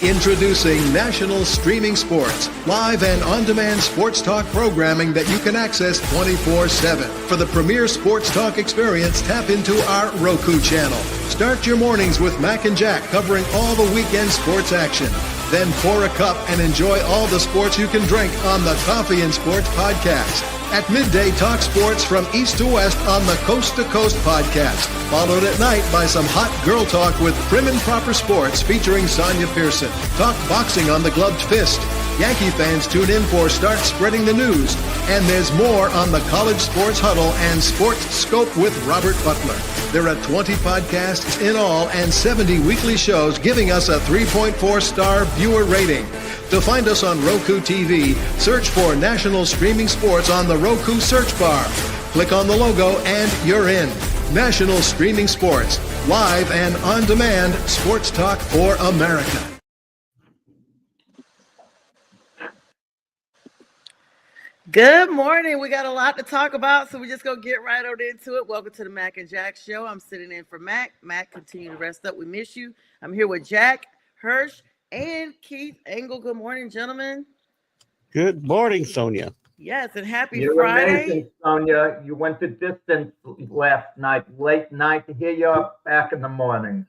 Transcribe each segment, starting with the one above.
Introducing National Streaming Sports, live and on-demand sports talk programming that you can access 24/7. For the premier sports talk experience, tap into our Roku channel. Start your mornings with Mac and Jack covering all the weekend sports action. Then pour a cup and enjoy all the sports you can drink on the Coffee and Sports podcast. At midday, talk sports from east to west on the Coast to Coast podcast. Followed at night by some hot girl talk with Prim and Proper Sports featuring Sonia Pearson. Talk boxing on the Gloved Fist. Yankee fans tune in for Start Spreading the News. And there's more on the College Sports Huddle and Sports Scope with Robert Butler. There are 20 podcasts in all and 70 weekly shows, giving us a 3.4-star viewer rating. To find us on Roku TV, search for National Streaming Sports on the Roku search bar. Click on the logo and you're in. National Streaming Sports, live and on-demand sports talk for America. Good morning. We got a lot to talk about, so we're just going to get right on into it. Welcome to the Mac and Jack Show. I'm sitting in for Mac. Mac, continue to rest up. We miss you. I'm here with Jack, Hirsch, and Keith Engel. Good morning, gentlemen. Good morning, Sonia. Yes, and happy You're Friday. amazing, Sonia. You went the distance last night, late night. Here you are back in the morning.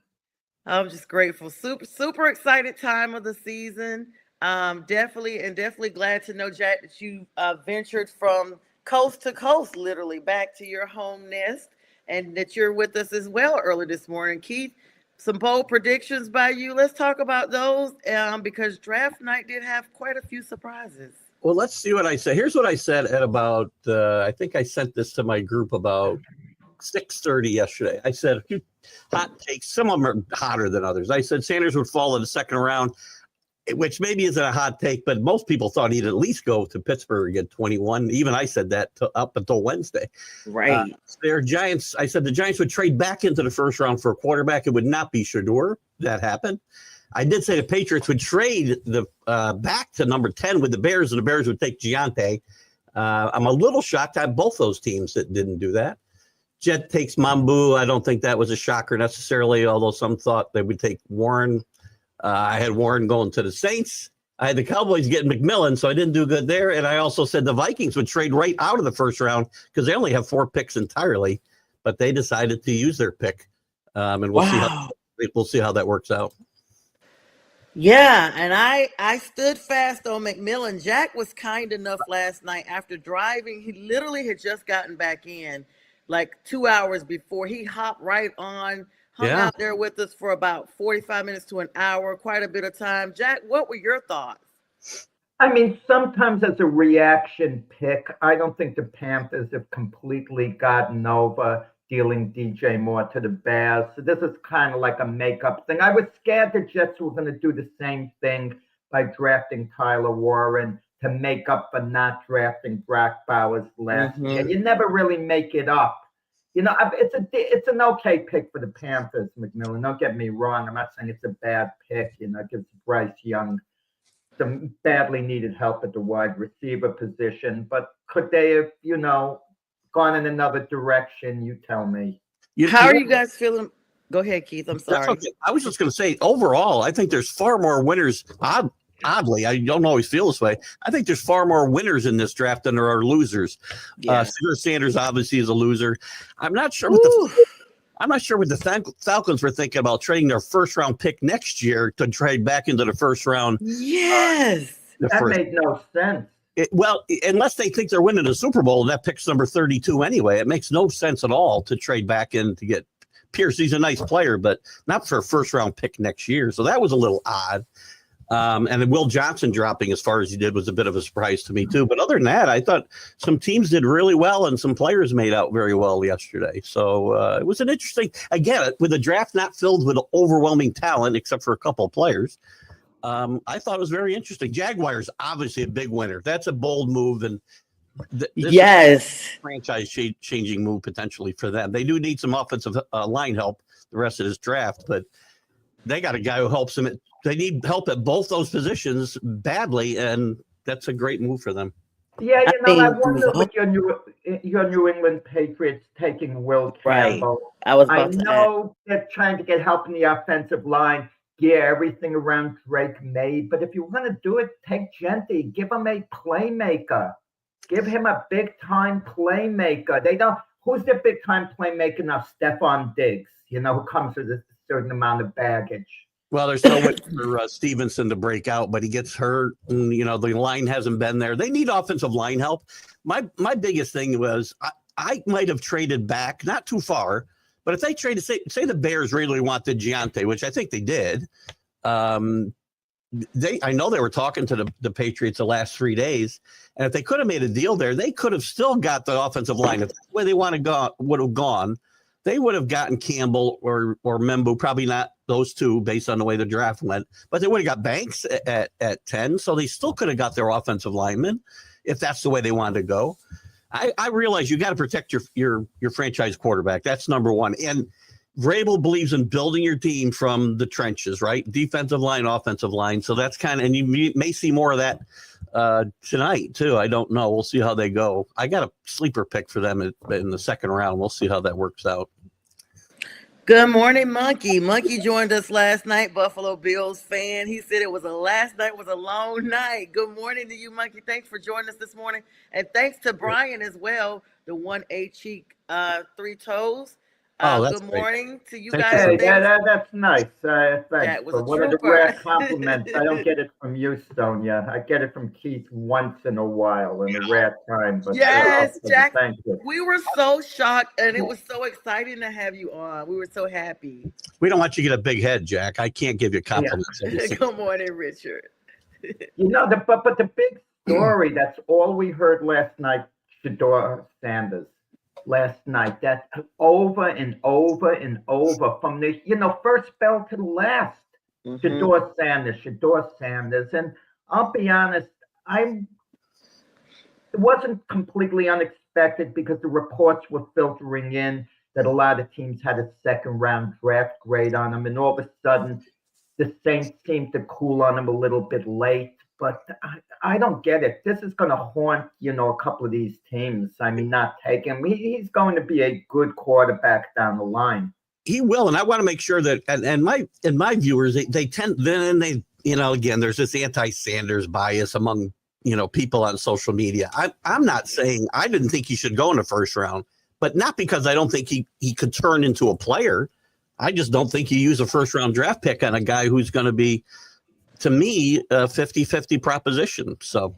I'm just grateful. Super excited time of the season. Definitely glad to know, Jack, that you ventured from coast to coast, literally back to your home nest, and that you're with us as well early this morning. Keith, some bold predictions by you. Let's talk about those because draft night did have quite a few surprises. Well, let's see what I said. Here's what I said at about, I think I sent this to my group about 6:30 yesterday. I said a few hot takes. Some of them are hotter than others. I said Sanders would fall in the second round, which maybe isn't a hot take, but most people thought he'd at least go to Pittsburgh at 21. Even I said that up until Wednesday. Right. Their Giants, I said the Giants would trade back into the first round for a quarterback. It would not be Shador. That happened. I did say the Patriots would trade the back to number 10 with the Bears, and the Bears would take Giante. I'm a little shocked at both those teams that didn't do that. Jet takes Mambu. I don't think that was a shocker necessarily, although some thought they would take Warren. I had Warren going to the Saints. I had the Cowboys getting McMillan, so I didn't do good there. And I also said the Vikings would trade right out of the first round because they only have 4 picks entirely, but they decided to use their pick. And we'll see how that works out. Yeah, and I stood fast on McMillan. Jack was kind enough last night after driving. He literally had just gotten back in like 2 hours before. He hopped right on, hung out there with us for about 45 minutes to an hour, quite a bit of time. Jack, what were your thoughts? I mean, sometimes as a reaction pick, I don't think the Panthers have completely gotten over dealing DJ Moore to the Bears. So this is kind of like a makeup thing. I was scared the Jets were going to do the same thing by drafting Tyler Warren to make up for not drafting Brock Bowers last year. You never really make it up. You know, it's an okay pick for the Panthers, McMillan. Don't get me wrong. I'm not saying it's a bad pick. You know, it gives Bryce Young some badly needed help at the wide receiver position. But could they have, gone in another direction? You tell me. How are you guys feeling? Go ahead, Keith. I'm sorry. Okay. I was just going to say, overall, I think there's far more winners. Oddly, I don't always feel this way. I think there's far more winners in this draft than there are losers. Yeah. Sanders obviously is a loser. I'm not sure what the Falcons were thinking about trading their first round pick next year to trade back into the first round. Yes, that made no sense. Unless they think they're winning a Super Bowl, and that pick's number 32 anyway. It makes no sense at all to trade back in to get Pierce. He's a nice player, but not for a first round pick next year. So that was a little odd. And then Will Johnson dropping as far as he did was a bit of a surprise to me too. But other than that, I thought some teams did really well and some players made out very well yesterday. So it was an interesting, again, with a draft not filled with overwhelming talent, except for a couple of players. I thought it was very interesting. Jaguars, obviously a big winner. That's a bold move. And this is a franchise changing move potentially for them. They do need some offensive line help the rest of this draft, but they got a guy who helps them. They need help at both those positions badly, and that's a great move for them. Yeah, I wonder with your New England Patriots taking Will Campbell. Right. I know they're trying to get help in the offensive line. gear everything around Drake May. But if you want to do it, take Genty. Give him a playmaker. Give him a big-time playmaker. They don't. Who's the big-time playmaker now? Stephon Diggs, who comes with a certain amount of baggage. Well, there's no way for Stevenson to break out, but he gets hurt, and the line hasn't been there. They need offensive line help. My biggest thing was I might have traded back, not too far, but if they traded, say the Bears really wanted Giante, which I think they did. I know they were talking to the Patriots the last 3 days, and if they could have made a deal there, they could have still got the offensive line. If that's where they would have gone, they would have gotten Campbell or Membu, probably not those two based on the way the draft went, but they would have got Banks at 10, so they still could have got their offensive linemen if that's the way they wanted to go. I realize you got to protect your franchise quarterback. That's number one. And Vrabel believes in building your team from the trenches, right? Defensive line, offensive line. So that's and you may see more of that tonight too. I don't know. We'll see how they go. I got a sleeper pick for them in the second round. We'll see how that works out. Good morning, Monkey. Monkey joined us last night, Buffalo Bills fan. He said last night was a long night. Good morning to you, Monkey. Thanks for joining us this morning. And thanks to Brian as well, the 1A cheek, 3 toes. Good morning to you guys. Hey, that's nice. Thanks. That was for one of the rare compliments. I don't get it from you, Sonja. I get it from Keith once in a while, in a rare time. But yes, Jack. Thank you. We were so shocked, and it was so exciting to have you on. We were so happy. We don't want you to get a big head, Jack. I can't give you compliments. Yeah. Good morning, Richard. But the big story, that's all we heard last night, Shedeur Sanders. Last night, that over and over and over from the first bell to the last. Shedeur Sanders. And I'll be honest, it wasn't completely unexpected because the reports were filtering in that a lot of teams had a second round draft grade on him, and all of a sudden the Saints seemed to cool on him a little bit late. But I don't get it. This is going to haunt, a couple of these teams. I mean, not take him. He's going to be a good quarterback down the line. He will, and I want to make sure that, and my viewers, they tend, then they, again, there's this anti-Sanders bias among, people on social media. I'm not saying I didn't think he should go in the first round, but not because I don't think he could turn into a player. I just don't think you use a first round draft pick on a guy who's going to be, to me, a 50-50 proposition. So,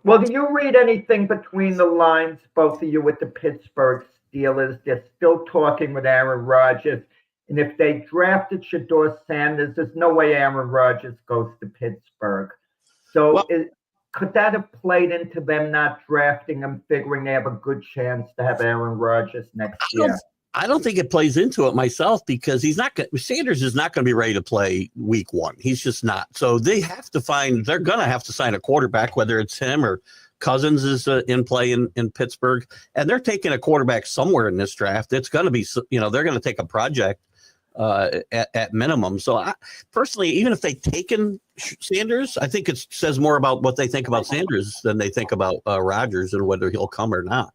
well, do you read anything between the lines, both of you, with the Pittsburgh Steelers? They're still talking with Aaron Rodgers. And if they drafted Shedeur Sanders, there's no way Aaron Rodgers goes to Pittsburgh. So could that have played into them not drafting him, figuring they have a good chance to have Aaron Rodgers next year? I don't think it plays into it myself because Sanders is not going to be ready to play week 1. He's just not. So they're going to have to sign a quarterback, whether it's him or Cousins is in play in Pittsburgh. And they're taking a quarterback somewhere in this draft. It's going to be, they're going to take a project at minimum. So personally, even if they've taken Sanders, I think it says more about what they think about Sanders than they think about Rodgers and whether he'll come or not.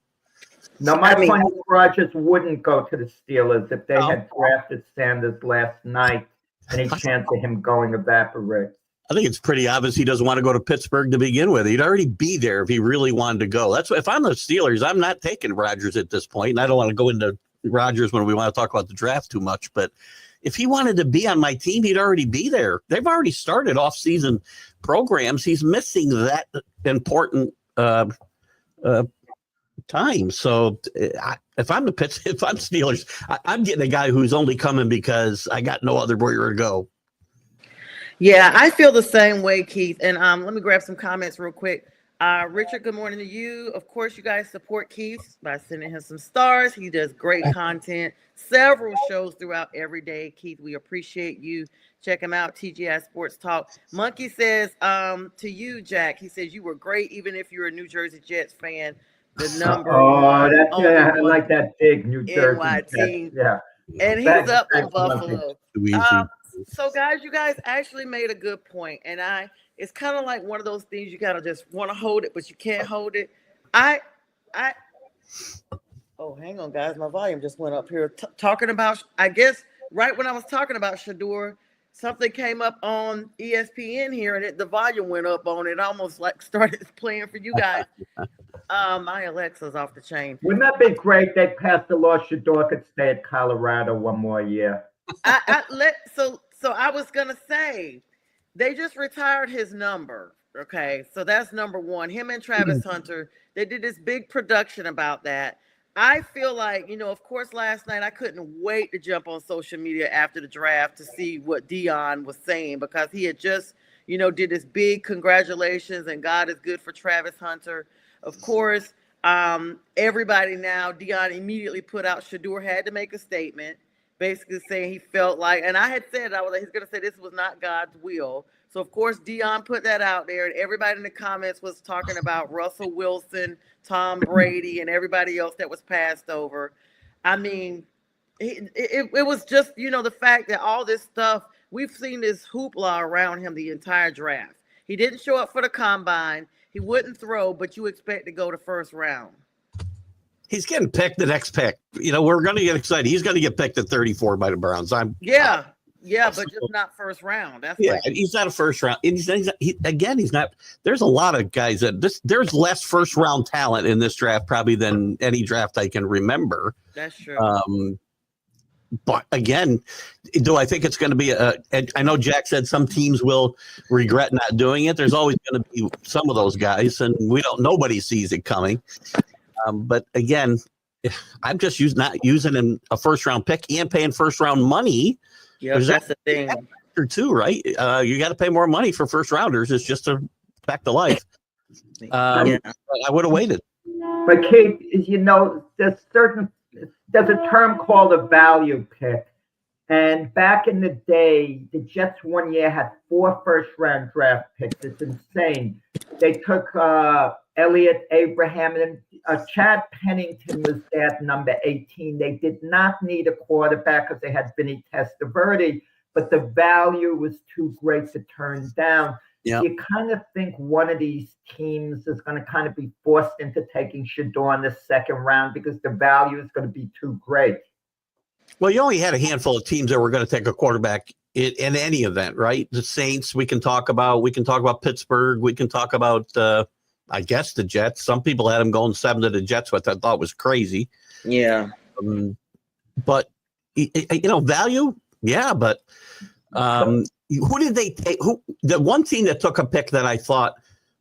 No, my point is Rodgers wouldn't go to the Steelers if they had drafted Sanders last night. Any chance of him going evaporates. I think it's pretty obvious he doesn't want to go to Pittsburgh to begin with. He'd already be there if he really wanted to go. That's if I'm the Steelers, I'm not taking Rodgers at this point. And I don't want to go into Rodgers when we want to talk about the draft too much. But if he wanted to be on my team, he'd already be there. They've already started off-season programs. He's missing that important time. So if I'm Steelers, I'm getting a guy who's only coming because I got no other where to go. Yeah, I feel the same way, Keith. And let me grab some comments real quick. Richard, good morning to you. Of course, you guys support Keith by sending him some stars. He does great content, several shows throughout every day. Keith, we appreciate you. Check him out, TGI Sports Talk. Monkey says to you, Jack, he says you were great even if you're a New Jersey Jets fan. The number. I like that big New Jersey NYT. Yeah. And he's up in Buffalo. So guys, you guys actually made a good point. And it's kind of like one of those things you gotta just want to hold it, but you can't hold it. Oh, hang on, guys. My volume just went up here. Talking about, I guess, right when I was talking about Shedeur something came up on ESPN here, and the volume went up on it, almost like started playing for you guys. My Alexa's off the chain. Wouldn't that be great? They passed a law Shador could stay at Colorado one more year. So I was gonna say, they just retired his number. Okay, so that's number one. Him and Travis Hunter, they did this big production about that. I feel like, of course, last night I couldn't wait to jump on social media after the draft to see what Dion was saying, because he had just, did this big congratulations and God is good for Travis Hunter. Of course, everybody now, Dion immediately put out, Shador had to make a statement, basically saying he felt like, and I had said, he's going to say this was not God's will. So, of course, Dion put that out there, and everybody in the comments was talking about Russell Wilson, Tom Brady, and everybody else that was passed over. I mean, it was just, the fact that all this stuff, we've seen this hoopla around him the entire draft. He didn't show up for the combine. He wouldn't throw, but you expect to go to first round. He's getting picked the next pick. We're going to get excited. He's going to get picked at 34 by the Browns. Yeah, but just not first round. That's he's not a first round. And he's not. There's a lot of guys there's less first round talent in this draft probably than any draft I can remember. That's true. But again, do I think it's going to be I know Jack said some teams will regret not doing it. There's always going to be some of those guys, and nobody sees it coming. But again, I'm just not using a first round pick and paying first round money. Yeah, that's the thing. Or two, right? You got to pay more money for first rounders. It's just a back to life. I would have waited. But Kate, there's a term called a value pick. And back in the day, the Jets one year had 4 first-round draft picks. It's insane. They took Elliott Abraham, and Chad Pennington was at number 18. They did not need a quarterback because they had Vinny Testaverde, but the value was too great to turn down. Yep. You kind of think one of these teams is going to kind of be forced into taking Shador in the second round because the value is going to be too great. Well, you only had a handful of teams that were going to take a quarterback in any event, right? The Saints, we can talk about Pittsburgh. We can talk about, I guess, the Jets. Some people had them going 7 to the Jets, which I thought was crazy. Yeah. But, value, yeah, but who did they take? The one team that took a pick that I thought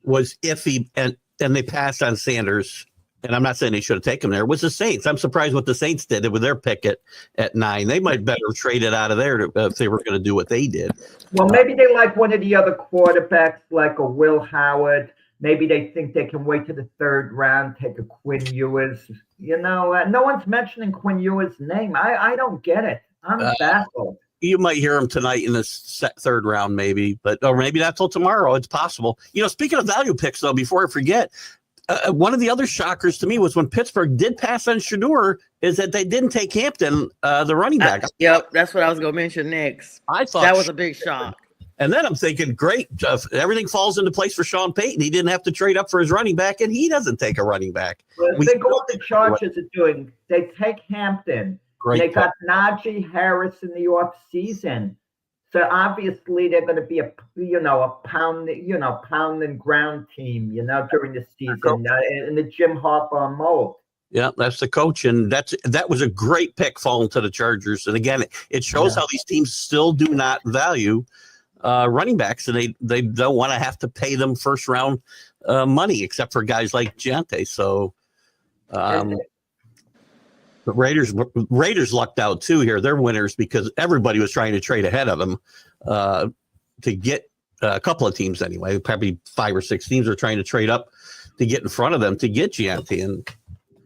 was iffy, and they passed on Sanders, and I'm not saying they should have taken him there, was the Saints. I'm surprised what the Saints did with their pick at 9. They might better trade it out of there if they were going to do what they did. Well, maybe they like one of the other quarterbacks, like a Will Howard. Maybe they think they can wait to the 3rd round, take a Quinn Ewers. No one's mentioning Quinn Ewers' name. I don't get it. I'm baffled. You might hear him tonight in the 3rd round, maybe, or maybe not till tomorrow. It's possible. Speaking of value picks, though, before I forget, one of the other shockers to me was when Pittsburgh did pass on Shador, is that they didn't take Hampton, the running back. Yep, that's what I was going to mention next. I thought that was a big shock. And then I'm thinking, great, everything falls into place for Sean Payton. He didn't have to trade up for his running back, and he doesn't take a running back. Well, think of what the Chargers are doing. They take Hampton. They got Najee Harris in the off season, so obviously they're going to be a pound and ground team, during the season in the Jim Harbaugh mold. Yeah, that's the coach, and that was a great pick falling to the Chargers. And again, it shows how these teams still do not value running backs, and they don't want to have to pay them first round money, except for guys like Giante. So. The Raiders lucked out too here. They're winners because everybody was trying to trade ahead of them to get a couple of teams anyway. Probably 5 or 6 teams are trying to trade up to get in front of them to get Giante. And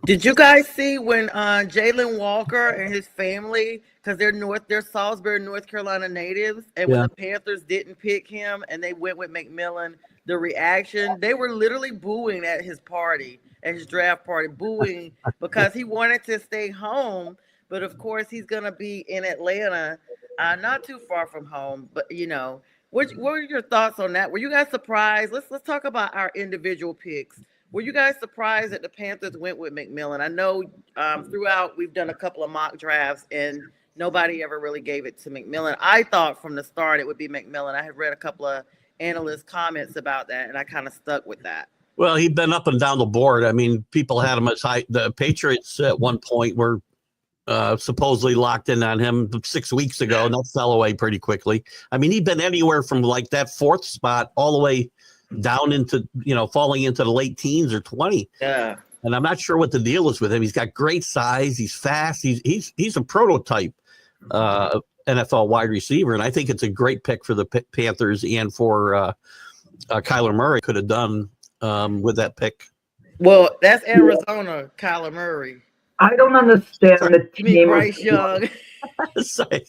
did you guys see when Jalen Walker and his family, because they're Salisbury, North Carolina natives, and when the Panthers didn't pick him and they went with McMillan, the reaction, they were literally booing at his party. At his draft party, booing because he wanted to stay home, but of course he's gonna be in Atlanta, not too far from home. But what were your thoughts on that? Were you guys surprised? Let's talk about our individual picks. Were you guys surprised that the Panthers went with McMillan? I know throughout we've done a couple of mock drafts, and nobody ever really gave it to McMillan. I thought from the start it would be McMillan. I had read a couple of analyst comments about that, and I kind of stuck with that. Well, he'd been up and down the board. I mean, people had him as high. The Patriots at one point were supposedly locked in on him 6 weeks ago, and that fell away pretty quickly. I mean, he'd been anywhere from like that fourth spot all the way down into, falling into the late teens or 20. Yeah. And I'm not sure what the deal is with him. He's got great size. He's fast. He's a prototype NFL wide receiver, and I think it's a great pick for the Panthers and for Kyler Murray. Could have done with that pick. Well, that's Arizona, Kyler Murray. I don't understand the You mean team. Bryce Young? Say-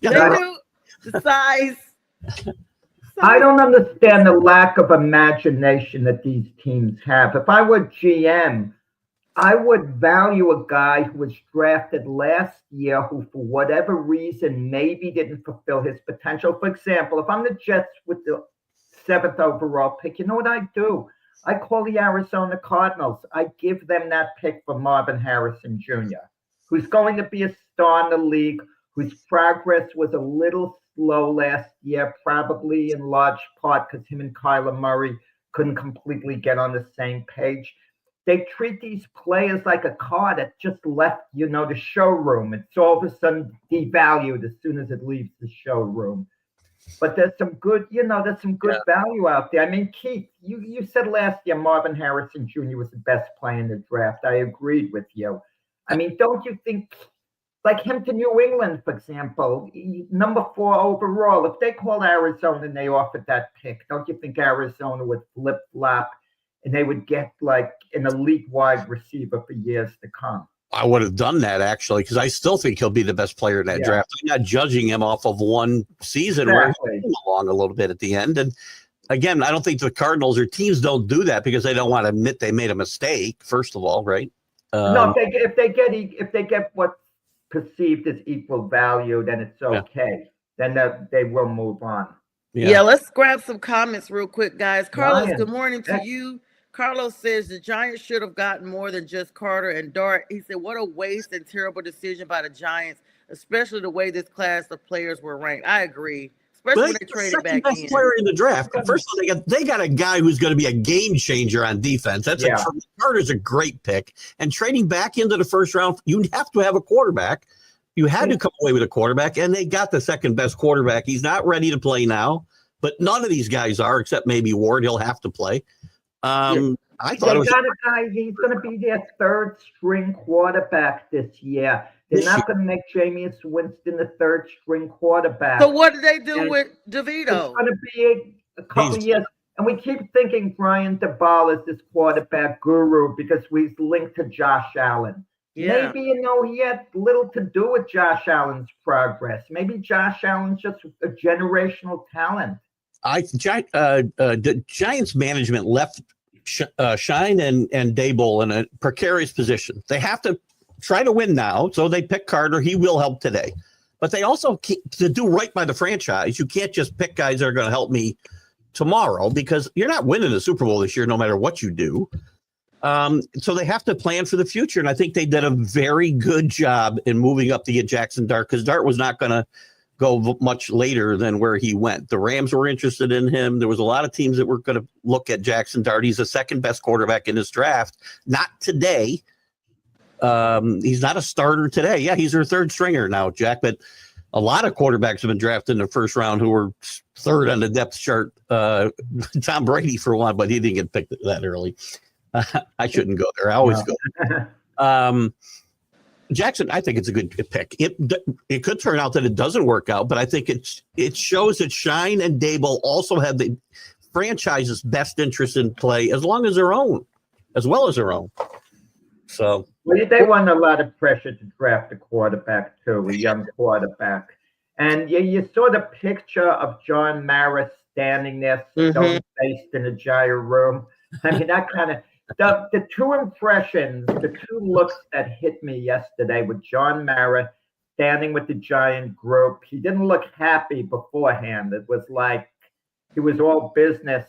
They do the size. I don't understand the lack of imagination that these teams have. If I were GM, I would value a guy who was drafted last year who, for whatever reason, maybe didn't fulfill his potential. For example, if I'm the Jets with the 7th overall pick, you know what I do? I call the Arizona Cardinals. I give them that pick for Marvin Harrison Jr., who's going to be a star in the league, whose progress was a little slow last year, probably in large part because him and Kyler Murray couldn't completely get on the same page. They treat these players like a car that just left, the showroom. It's all of a sudden devalued as soon as it leaves the showroom. But there's some good, value out there. I mean, Keith, you said last year Marvin Harrison Jr. was the best player in the draft. I agreed with you. I mean, don't you think, like him to New England, for example, number 4 overall, if they called Arizona and they offered that pick, don't you think Arizona would flip-flop and they would get like an elite wide receiver for years to come? I would have done that, actually, because I still think he'll be the best player in that draft. I'm not judging him off of one season where he came along a little bit at the end. And again, I don't think the Cardinals or teams don't do that because they don't want to admit they made a mistake, first of all, right? No, if they get what's perceived as equal value, then it's okay. Then they will move on. Yeah, let's grab some comments real quick, guys. Carlos, Ryan, good morning to you. Carlos says the Giants should have gotten more than just Carter and Dart. He said, what a waste and terrible decision by the Giants, especially the way this class of players were ranked. I agree, especially when they traded back best player in the draft. First of all, they got a guy who's going to be a game changer on defense. Carter's a great pick. And trading back into the first round, you have to have a quarterback. You had to come away with a quarterback, and they got the second best quarterback. He's not ready to play now, but none of these guys are, except maybe Ward. He'll have to play. I thought it was got a guy. He's going to be their 3rd string quarterback this year. They're not going to make Jameis Winston the 3rd string quarterback. So what did they do with DeVito? It's going to be a couple of years. And we keep thinking Brian DeBall is this quarterback guru because he's linked to Josh Allen. Yeah. Maybe, he had little to do with Josh Allen's progress. Maybe Josh Allen's just a generational talent. The Giants management left Shine and Daboll in a precarious position. They have to try to win now, so they pick Carter. He will help today. But they also, to do right by the franchise, you can't just pick guys that are going to help me tomorrow because you're not winning the Super Bowl this year no matter what you do. So they have to plan for the future, and I think they did a very good job in moving up to get Jackson Dart because Dart was not going to go much later than where he went. The Rams were interested in him. There was a lot of teams that were going to look at Jackson Dart. He's the 2nd best quarterback in this draft. Not today. He's not a starter today. Yeah, he's their 3rd stringer now, Jack, but a lot of quarterbacks have been drafted in the first round who were 3rd on the depth chart. Tom Brady, for one, but he didn't get picked that early. I shouldn't go there. I always go. Jackson, I think it's a good pick. It could turn out that it doesn't work out, but I think it shows that Shine and Daboll also have the franchise's best interest in play as well as their own. So they want a lot of pressure to draft a quarterback too, a young quarterback. And you saw the picture of John Mara standing there, stone-faced in a gyro room. I mean, that kind of. The 2 impressions, the 2 looks that hit me yesterday with John Mara standing with the Giant group. He didn't look happy beforehand. It was like he was all business.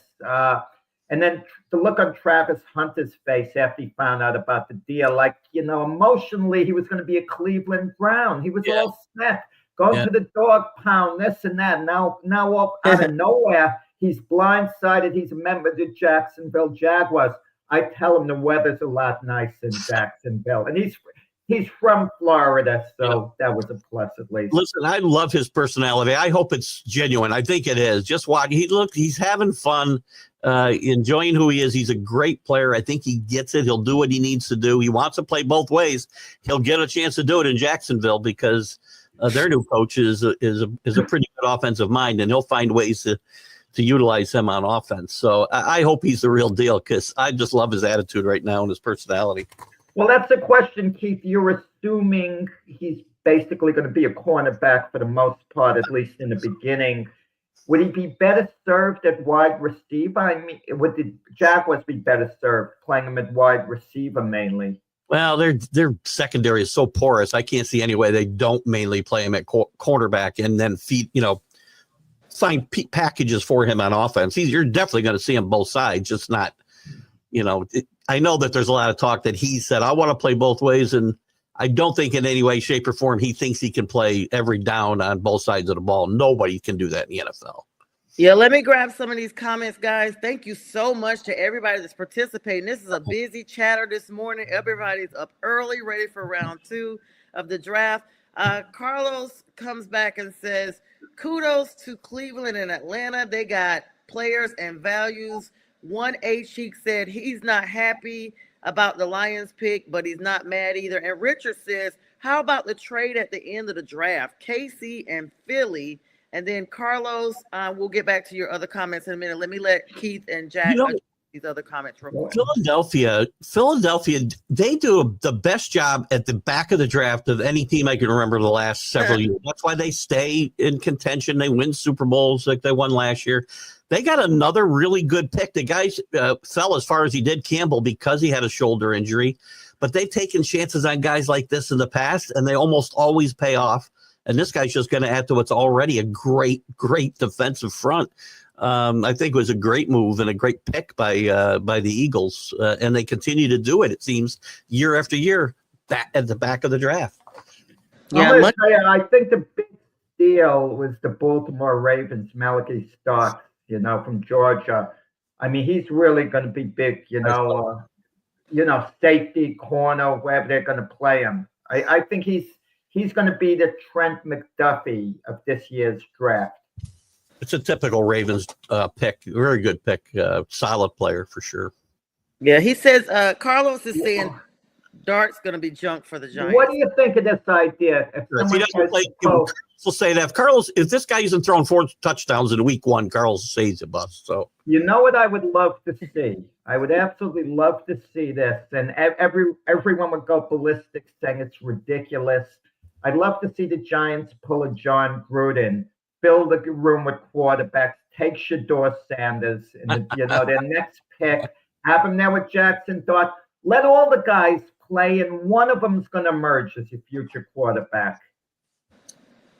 And then the look on Travis Hunter's face after he found out about the deal, like, emotionally, he was going to be a Cleveland Brown. He was all set, going to the dog pound, this and that. Now out of nowhere, he's blindsided. He's a member of the Jacksonville Jaguars. I tell him the weather's a lot nicer in Jacksonville. And he's from Florida, so that was a plus at least. Listen, I love his personality. I hope it's genuine. I think it is. Just watch. He's having fun, enjoying who he is. He's a great player. I think he gets it. He'll do what he needs to do. He wants to play both ways. He'll get a chance to do it in Jacksonville because their new coach is a pretty good offensive mind, and he'll find ways to utilize him on offense. So I hope he's the real deal because I just love his attitude right now and his personality. Well, that's the question, Keith. You're assuming he's basically going to be a cornerback for the most part, at least in the beginning. Would he be better served at wide receiver? I mean, would the Jaguars be better served playing him at wide receiver mainly? Well, their secondary is so porous. I can't see any way they don't mainly play him at cornerback and then find packages for him on offense. You're definitely going to see him both sides, just not, I know that there's a lot of talk that he said, I want to play both ways. And I don't think in any way, shape, or form he thinks he can play every down on both sides of the ball. Nobody can do that in the NFL. Yeah, let me grab some of these comments, guys. Thank you so much to everybody that's participating. This is a busy chatter this morning. Everybody's up early, ready for round 2 of the draft. Carlos comes back and says, kudos to Cleveland and Atlanta. They got players and values. One A-Cheek said he's not happy about the Lions pick, but he's not mad either. And Richard says, how about the trade at the end of the draft? KC and Philly. And then Carlos, we'll get back to your other comments in a minute. Let me let Keith and Jack these other comments real quick. Philadelphia, they do the best job at the back of the draft of any team I can remember the last several years. That's why they stay in contention. They win Super Bowls like they won last year. They got another really good pick. The guy fell as far as he did, Campbell, because he had a shoulder injury. But they've taken chances on guys like this in the past, and they almost always pay off. And this guy's just going to add to what's already a great, great defensive front. I think it was a great move and a great pick by the Eagles. And they continue to do it, it seems, year after year at the back of the draft. Yeah, I think the big deal was the Baltimore Ravens, Malachi Starks, from Georgia. I mean, he's really going to be big, safety, corner, wherever they're going to play him. I think he's going to be the Trent McDuffie of this year's draft. It's a typical Ravens pick. Very good pick. Solid player for sure. Yeah, he says Carlos is saying Dart's going to be junk for the Giants. What do you think of this idea? We'll say that if this guy isn't throwing 4 touchdowns in week 1, Carlos says a bust. So you know what I would love to see? I would absolutely love to see this, and everyone would go ballistic saying it's ridiculous. I'd love to see the Giants pull a John Gruden, fill the room with quarterbacks, take Shedeur Sanders, and their next pick, have him there with Jackson Dart. Let all the guys play, and one of them's going to emerge as your future quarterback.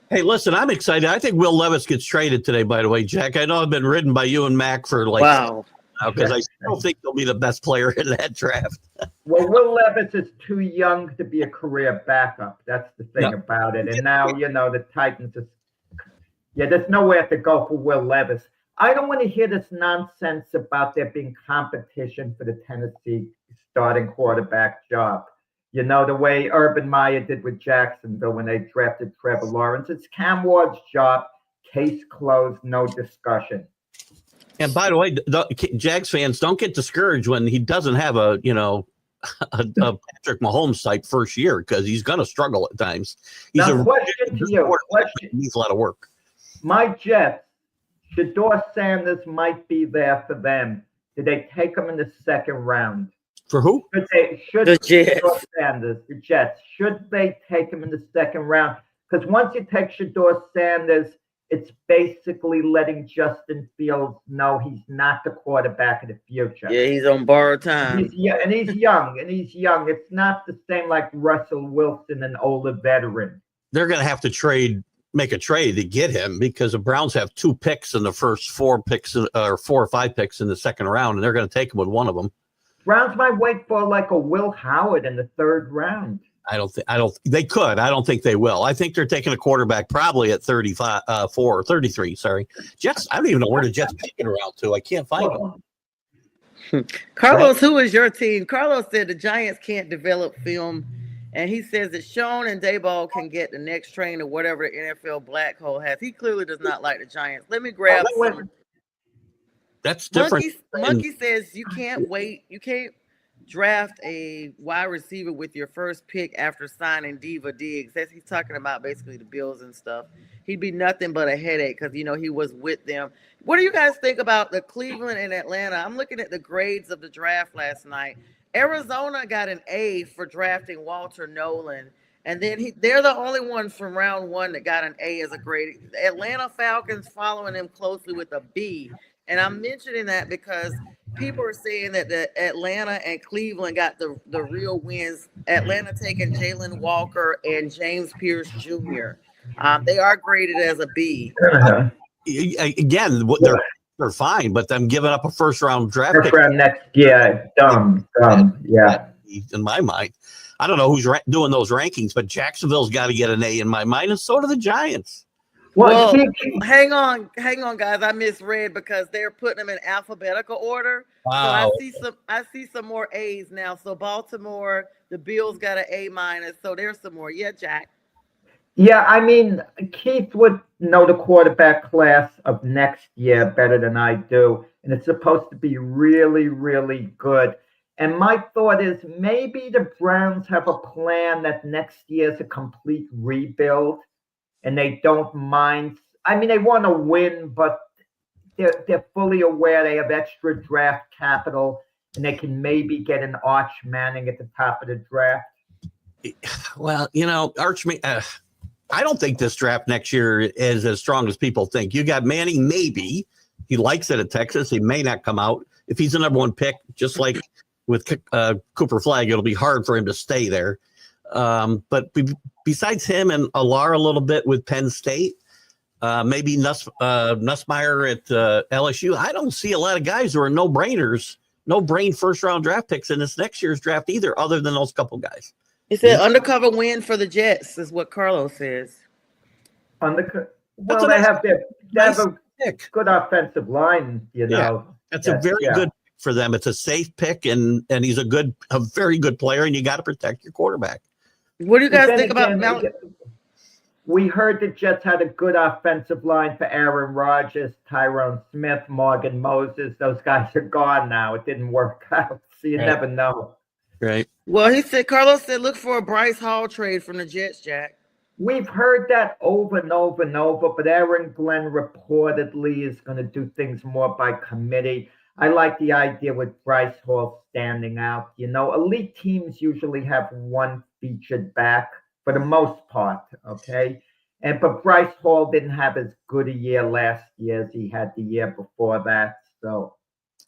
Hey, listen, I'm excited. I think Will Levis gets traded today, by the way, Jack. I know I've been ridden by you and Mac for wow. Because I still think he'll be the best player in that draft. Well, Will Levis is too young to be a career backup. That's the thing about it. And now, the Titans there's nowhere to go for Will Levis. I don't want to hear this nonsense about there being competition for the Tennessee starting quarterback job. The way Urban Meyer did with Jacksonville when they drafted Trevor Lawrence. It's Cam Ward's job. Case closed, no discussion. And by the way, Jags fans, don't get discouraged when he doesn't have a Patrick Mahomes type first year, because he's going to struggle at times. He's question to you. He needs a lot of work. My Jets, Shedeur Sanders might be there for them. Did they take him in the second round? For who? The Jets. Sanders, the Jets. Should they take him in the second round? Because once you take Shedeur Sanders, it's basically letting Justin Fields know he's not the quarterback of the future. Yeah, he's on borrowed time. He's young. It's not the same like Russell Wilson, an older veteran. They're going to have to trade make a trade to get him because the Browns have 2 picks in the first 4 picks or 4 or 5 picks in the second round, and they're going to take him with one of them. Browns might wait for like a Will Howard in the 3rd round. They could. I don't think they will. I think they're taking a quarterback probably at 35, 4 or 33. Sorry. Jets. I don't even know where the Jets picking around to. I can't find them. Carlos, who is your team? Carlos said the Giants can't develop film, and he says that Sean and Dayball can get the next train or whatever the NFL black hole has. He clearly does not like the Giants. Let me grab some. That's different. Monkey says you can't wait. You can't draft a wide receiver with your first pick after signing Diva Diggs. That's he's talking about basically the Bills and stuff. He'd be nothing but a headache because he was with them. What do you guys think about the Cleveland and Atlanta? I'm looking at the grades of the draft last night. Arizona got an A for drafting Walter Nolan, and then they're the only one from round 1 that got an A as a grade. The Atlanta Falcons following them closely with a B. And I'm mentioning that because people are saying that the Atlanta and Cleveland got the real wins. Atlanta taking Jalen Walker and James Pierce Jr. They are graded as a B. Again, they're fine, but them giving up a first round draft pick next year, dumb, yeah. In my mind, I don't know who's doing those rankings, but Jacksonville's got to get an A in my mind, and so do the Giants. Well, hang on, guys. I misread because they're putting them in alphabetical order. Wow. So I see some more A's now. So Baltimore, the Bills got an A-. So there's some more. Yeah, Jack. Yeah, I mean, Keith would know the quarterback class of next year better than I do, and it's supposed to be really, really good. And my thought is maybe the Browns have a plan that next year is a complete rebuild. And they don't mind. I mean, they want to win, but they're fully aware they have extra draft capital, and they can maybe get an Arch Manning at the top of the draft. Well, Arch Manning. I don't think this draft next year is as strong as people think. You got Manning, maybe he likes it at Texas. He may not come out if he's the number 1 pick. Just like with Cooper Flagg, it'll be hard for him to stay there. But besides him and Alar a little bit with Penn State, maybe Nussmeier at LSU, I don't see a lot of guys who are no-brain first-round draft picks in this next year's draft either, other than those couple guys. He said undercover win for the Jets is what Carlos says. Well, they have a good offensive line, That's a very good pick for them. It's a safe pick, and he's a very good player, and you got to protect your quarterback. What do you guys think about Mount? We heard the Jets had a good offensive line for Aaron Rodgers, Tyrone Smith, Morgan Moses. Those guys are gone now. It didn't work out, so you never know. Right. Well, Carlos said, look for a Bryce Hall trade from the Jets, Jack. We've heard that over and over and over, but Aaron Glenn reportedly is going to do things more by committee. I like the idea with Bryce Hall standing out. Elite teams usually have one featured back for the most part, okay? But Bryce Hall didn't have as good a year last year as he had the year before that. So,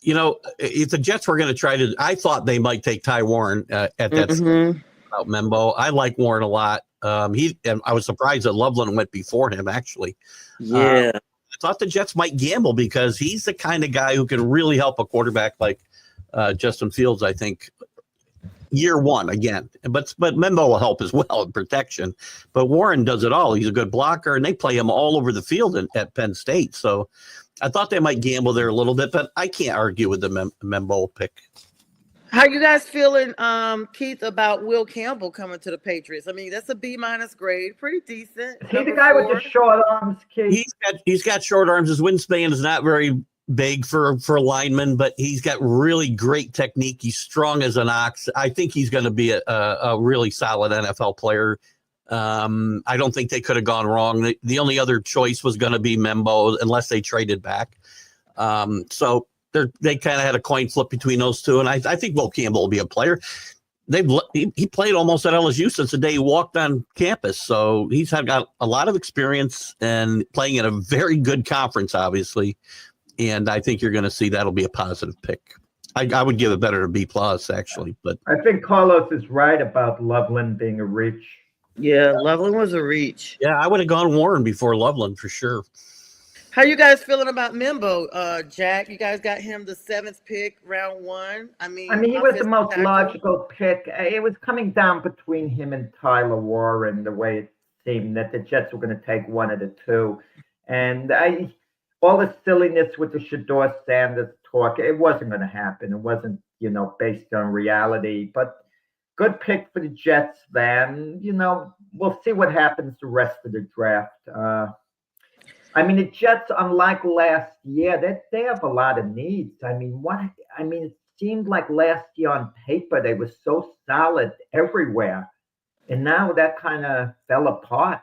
if the Jets were going to I thought they might take Ty Warren at that about Membo. I like Warren a lot. And I was surprised that Loveland went before him, actually. Yeah. I thought the Jets might gamble because he's the kind of guy who can really help a quarterback like Justin Fields, I think, year 1 again. But Membo will help as well in protection. But Warren does it all. He's a good blocker, and they play him all over the field at Penn State. So I thought they might gamble there a little bit, but I can't argue with the Membo pick. How you guys feeling, Keith, about Will Campbell coming to the Patriots? I mean, that's a B- grade, pretty decent. Is he the guy with the short arms, Keith? He's got short arms. His wingspan is not very big for a lineman, but he's got really great technique. He's strong as an ox. I think he's going to be a really solid NFL player. I don't think they could have gone wrong. The only other choice was going to be Membo unless they traded back. So they kind of had a coin flip between those two, and I think Will Campbell will be a player. He played almost at LSU since the day he walked on campus, so he's got a lot of experience and playing in a very good conference, obviously. And I think you're going to see that'll be a positive pick. I would give it better to B+, actually. But I think Carlos is right about Loveland being a reach. Yeah, Loveland was a reach. Yeah, I would have gone Warren before Loveland for sure. How you guys feeling about Mimbo, Jack? You guys got him the 7th pick, round 1. I mean, he was the offensive most tackle. logical pick. It was coming down between him and Tyler Warren, the way it seemed that the Jets were going to take one of the two. And all the silliness with the Shador Sanders talk, it wasn't going to happen. It wasn't, based on reality. But good pick for the Jets, then. We'll see what happens the rest of the draft. I mean, the Jets, unlike last year, they have a lot of needs. I mean, it seemed like last year on paper they were so solid everywhere, and now that kind of fell apart.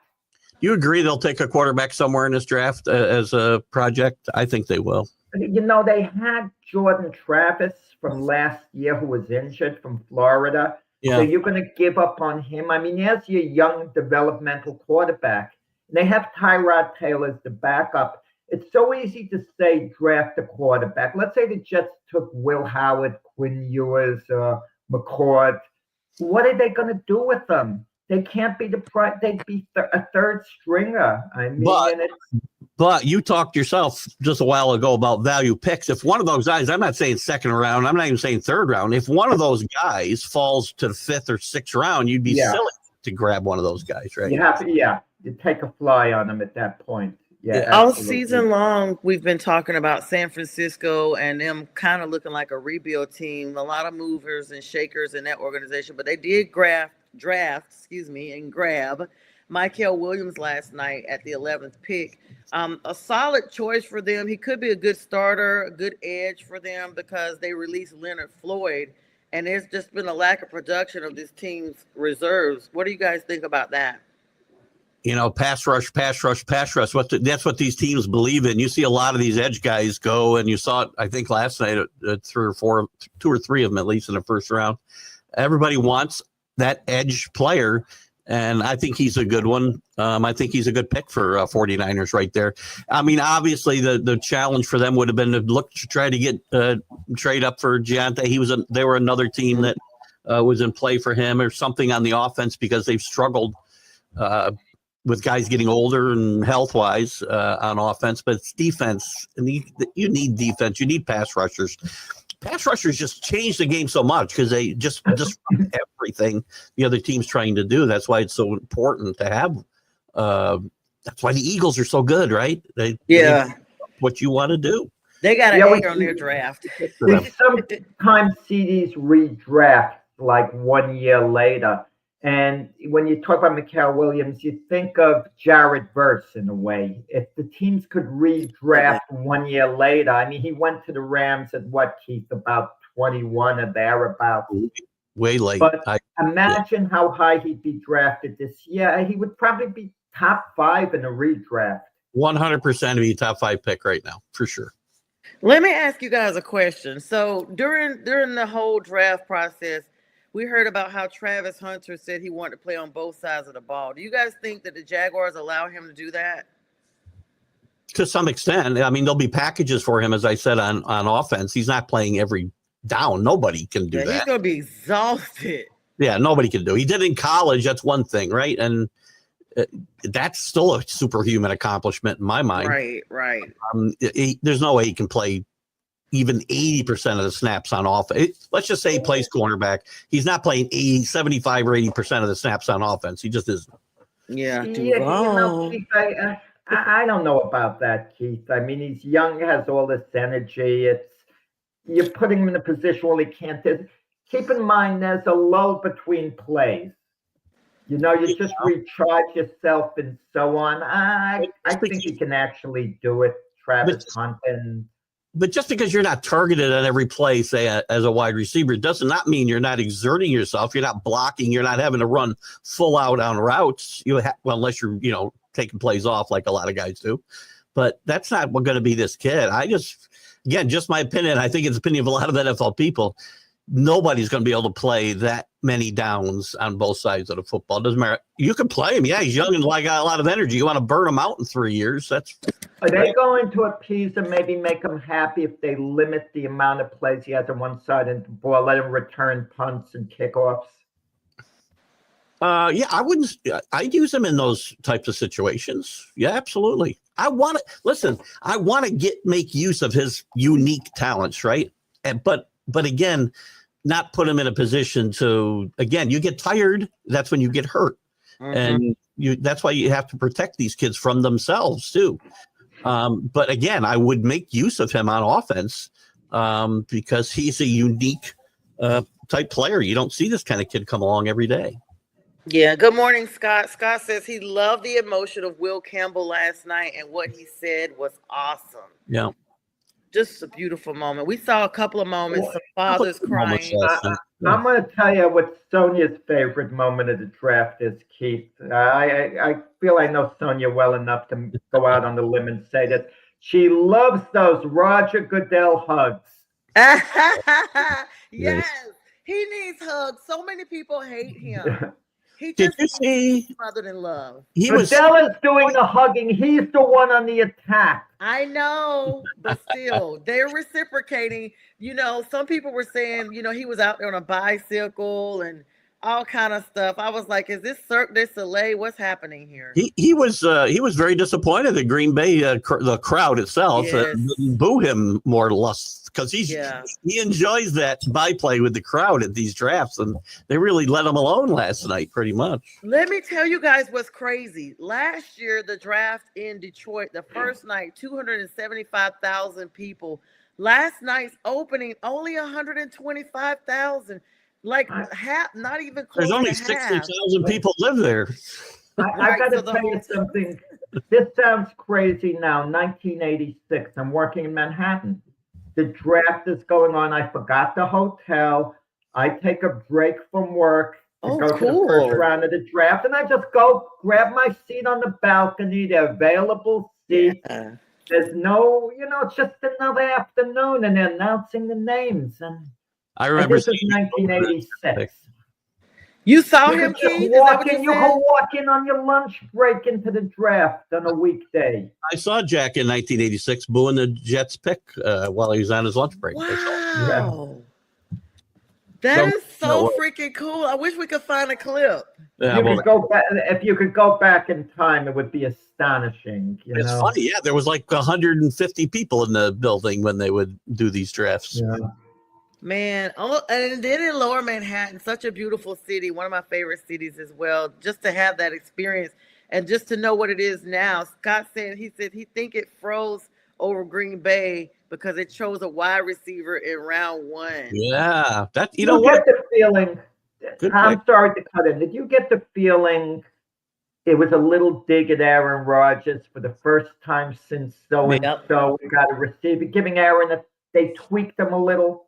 You agree they'll take a quarterback somewhere in this draft as a project? I think they will. They had Jordan Travis from last year who was injured from Florida. Yeah. So you're going to give up on him. I mean, there's your young developmental quarterback. They have Tyrod Taylor as the backup. It's so easy to say draft a quarterback. Let's say the Jets took Will Howard, Quinn Ewers, McCord. What are they going to do with them? They can't be they'd be a third stringer. I mean, but you talked yourself just a while ago about value picks. If one of those guys, I'm not saying second round, I'm not even saying third round. If one of those guys falls to the 5th or 6th round, you'd be silly to grab one of those guys, right? You take a fly on them at that point. Yeah, all season long, we've been talking about San Francisco and them kind of looking like a rebuild team. A lot of movers and shakers in that organization, but they did draft, and grab Mykel Williams last night at the 11th pick. A solid choice for them. He could be a good starter, a good edge for them because they released Leonard Floyd, and there's just been a lack of production of this team's reserves. What do you guys think about that? Pass rush. That's what these teams believe in. You see a lot of these edge guys go, and you saw it, I think, last night, 2 or 3 of them, at least in the first round. Everybody wants that edge player, and I think he's a good one. I think he's a good pick for 49ers right there. I mean, obviously, the challenge for them would have been to try to get trade up for Giante. They were another team that was in play for him or something on the offense because they've struggled with guys getting older and health-wise on offense, but it's defense. And you need defense. You need pass rushers. Pass rushers just change the game so much because they just everything the other team's trying to do. That's why it's so important to have. That's why the Eagles are so good, right? They what you want to do. They got an A on their draft. We sometimes see these redraft like 1 year later. And when you talk about Mykel Williams, you think of Jared Verse in a way. If the teams could redraft 1 year later, I mean, he went to the Rams at Keith, about 21 or thereabouts. Way late. But imagine how high he'd be drafted this year. He would probably be top 5 in a redraft. 100% be a top 5 pick right now, for sure. Let me ask you guys a question. So during the whole draft process, we heard about how Travis Hunter said he wanted to play on both sides of the ball. Do you guys think that the Jaguars allow him to do that? To some extent. I mean, there'll be packages for him, as I said, on offense. He's not playing every down. Nobody can do that. He's going to be exhausted. Yeah, nobody can do. He did in college. That's one thing, right? And that's still a superhuman accomplishment in my mind. Right. There's no way he can play even 80% of the snaps on offense. Let's just say he plays cornerback. He's not playing 75 or 80% of the snaps on offense. He just isn't. Yeah. Keith, I don't know about that, Keith. I mean, he's young, has all this energy. You're putting him in a position where he can't. Keep in mind, there's a lull between plays. You just recharge yourself and so on. I think he can actually do it, Travis Hunter. But just because you're not targeted on every play, say as a wide receiver, does not mean you're not exerting yourself. You're not blocking. You're not having to run full out on routes. Unless you're taking plays off like a lot of guys do. But that's not going to be this kid. Just my opinion. I think it's the opinion of a lot of NFL people. Nobody's going to be able to play that many downs on both sides of the football. It doesn't matter. You can play him. Yeah, he's young and got a lot of energy. You want to burn him out in 3 years. Are they going to appease him, maybe make him happy if they limit the amount of plays he has on one side and the ball, let him return punts and kickoffs? Yeah, I wouldn't. I'd use him in those types of situations. Yeah, absolutely. I want to listen. I want to make use of his unique talents, right? But again, not put him in a position to. Again, you get tired. That's when you get hurt, and that's why you have to protect these kids from themselves too. But again, I would make use of him on offense because he's a unique type player. You don't see this kind of kid come along every day. Yeah. Good morning, Scott. Scott says he loved the emotion of Will Campbell last night, and what he said was awesome. Yeah. Just a beautiful moment. We saw a couple of moments, some fathers crying. I'm going to tell you what Sonia's favorite moment of the draft is, Keith. I feel I know Sonia well enough to go out on the limb and say that she loves those Roger Goodell hugs. Yes, he needs hugs. So many people hate him. He Did just you see? Mother in love. Goodell is doing the hugging. He's the one on the attack. I know, but still, they're reciprocating. You know, some people were saying, you know, he was out there on a bicycle and all kind of stuff. I was like, is this Cirque du Soleil? What's happening here? He was very disappointed at Green Bay, the crowd itself, boo him more or less because he enjoys that byplay with the crowd at these drafts, and they really let him alone last night, pretty much. Let me tell you guys what's crazy. Last year, the draft in Detroit, the first night, 275,000 people. Last night's opening, only 125,000. Like half, not even close. There's only 60,000 people live there. I got to tell you something. This sounds crazy now. 1986. I'm working in Manhattan. The draft is going on. I forgot the hotel. I take a break from work to go to the first round of the draft, and I just go grab my seat on the balcony. The available seats. Yeah. There's no, it's just another afternoon, and they're announcing the names. And I remember. This is 1986. You saw him, Keith? You can walk in on your lunch break into the draft on a weekday. I saw Jack in 1986 booing the Jets pick while he was on his lunch break. Wow. That is so freaking cool. I wish we could find a clip. Yeah, if you could go back in time, it would be astonishing. It's funny. Yeah, there was like 150 people in the building when they would do these drafts. Yeah. Man, and then in Lower Manhattan, such a beautiful city, one of my favorite cities as well, just to have that experience and just to know what it is now. Scott said he think it froze over Green Bay because it chose a wide receiver in round 1. Yeah, that you get the feeling. I'm sorry to cut in. Did you get the feeling it was a little dig at Aaron Rodgers for the first time since we got a receiver, giving Aaron they tweaked him a little?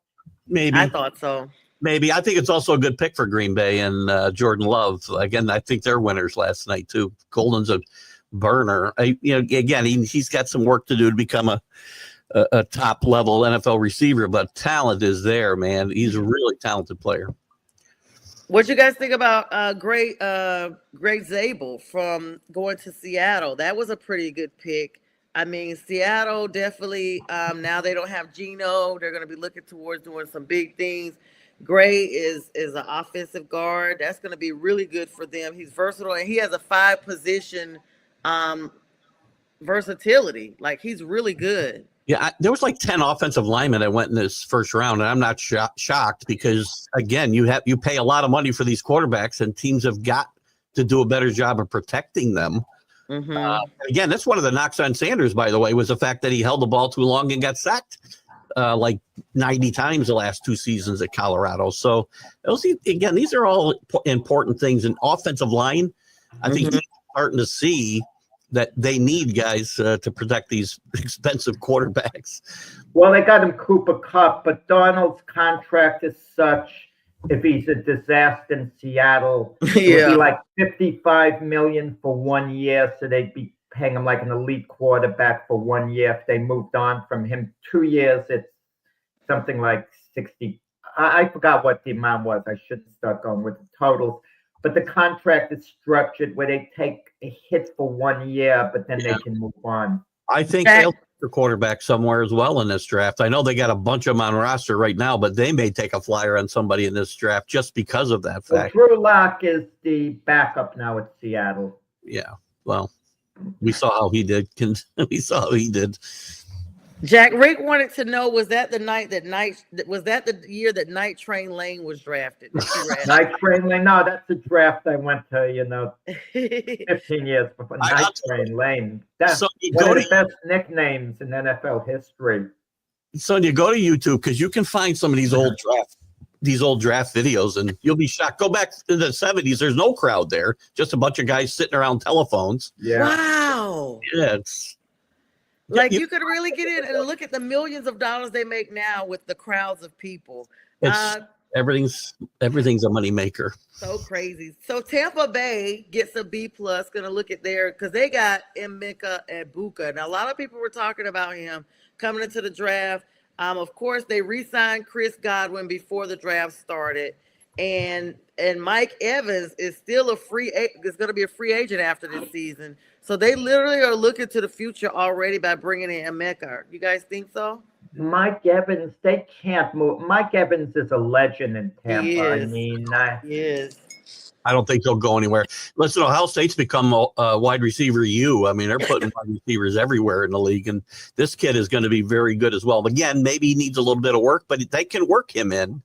Maybe. I thought so. Maybe. I think it's also a good pick for Green Bay and Jordan Love. Again, I think they're winners last night too. Golden's a burner. Again, he's got some work to do to become a top level NFL receiver, but talent is there, man. He's a really talented player. What you guys think about Greg Zabel from going to Seattle? That was a pretty good pick. I mean, Seattle definitely, now they don't have Geno. They're going to be looking towards doing some big things. Gray is an offensive guard. That's going to be really good for them. He's versatile, and he has a 5-position versatility. Like, he's really good. Yeah, there was like 10 offensive linemen that went in this first round, and I'm not shocked because, again, you pay a lot of money for these quarterbacks, and teams have got to do a better job of protecting them. Mm-hmm. Again, that's one of the knocks on Sanders, by the way, was the fact that he held the ball too long and got sacked like 90 times the last 2 seasons at Colorado. So, these are all important things. In offensive line, I think he's starting to see that they need guys to protect these expensive quarterbacks. Well, they got him Cooper Kupp, but Darnold's contract is such. If he's a disaster in Seattle, it would be like $55 million for 1 year. So they'd be paying him like an elite quarterback for 1 year. If they moved on from him 2 years, it's something like 60. I forgot what the amount was. I should start going with the totals. But the contract is structured where they take a hit for 1 year, but then they can move on. I think quarterback somewhere as well in this draft. I know they got a bunch of them on roster right now, but they may take a flyer on somebody in this draft just because of that Well, fact. Drew Lock is the backup now at Seattle. Yeah. Well, we saw how he did. We saw how he did. Jack, Rick wanted to know, was that the year that Night Train Lane was drafted? Night Train Lane? No, that's the draft I went to, 15 years before. Night Train Lane. That's one of the best nicknames in NFL history. Sonja, go to YouTube because you can find some of these old draft videos, and you'll be shocked. Go back to the 70s. There's no crowd there, just a bunch of guys sitting around telephones. Yeah. Wow. Yeah, you could really get in and look at the millions of dollars they make now with the crowds of people. Everything's a money maker. So crazy. So Tampa Bay gets a B+. Going to look at because they got Emeka Egbuka. Now, a lot of people were talking about him coming into the draft. Of course, they re-signed Chris Godwin before the draft started, and Mike Evans is still is going to be a free agent after this season. So they literally are looking to the future already by bringing in Emeka. You guys think so? Mike Evans, they can't move. Mike Evans is a legend in Tampa. He is. He is. I don't think he'll go anywhere. Listen, Ohio State's become a wide receiver U. I mean, they're putting wide receivers everywhere in the league, and this kid is going to be very good as well. Again, maybe he needs a little bit of work, but they can work him in.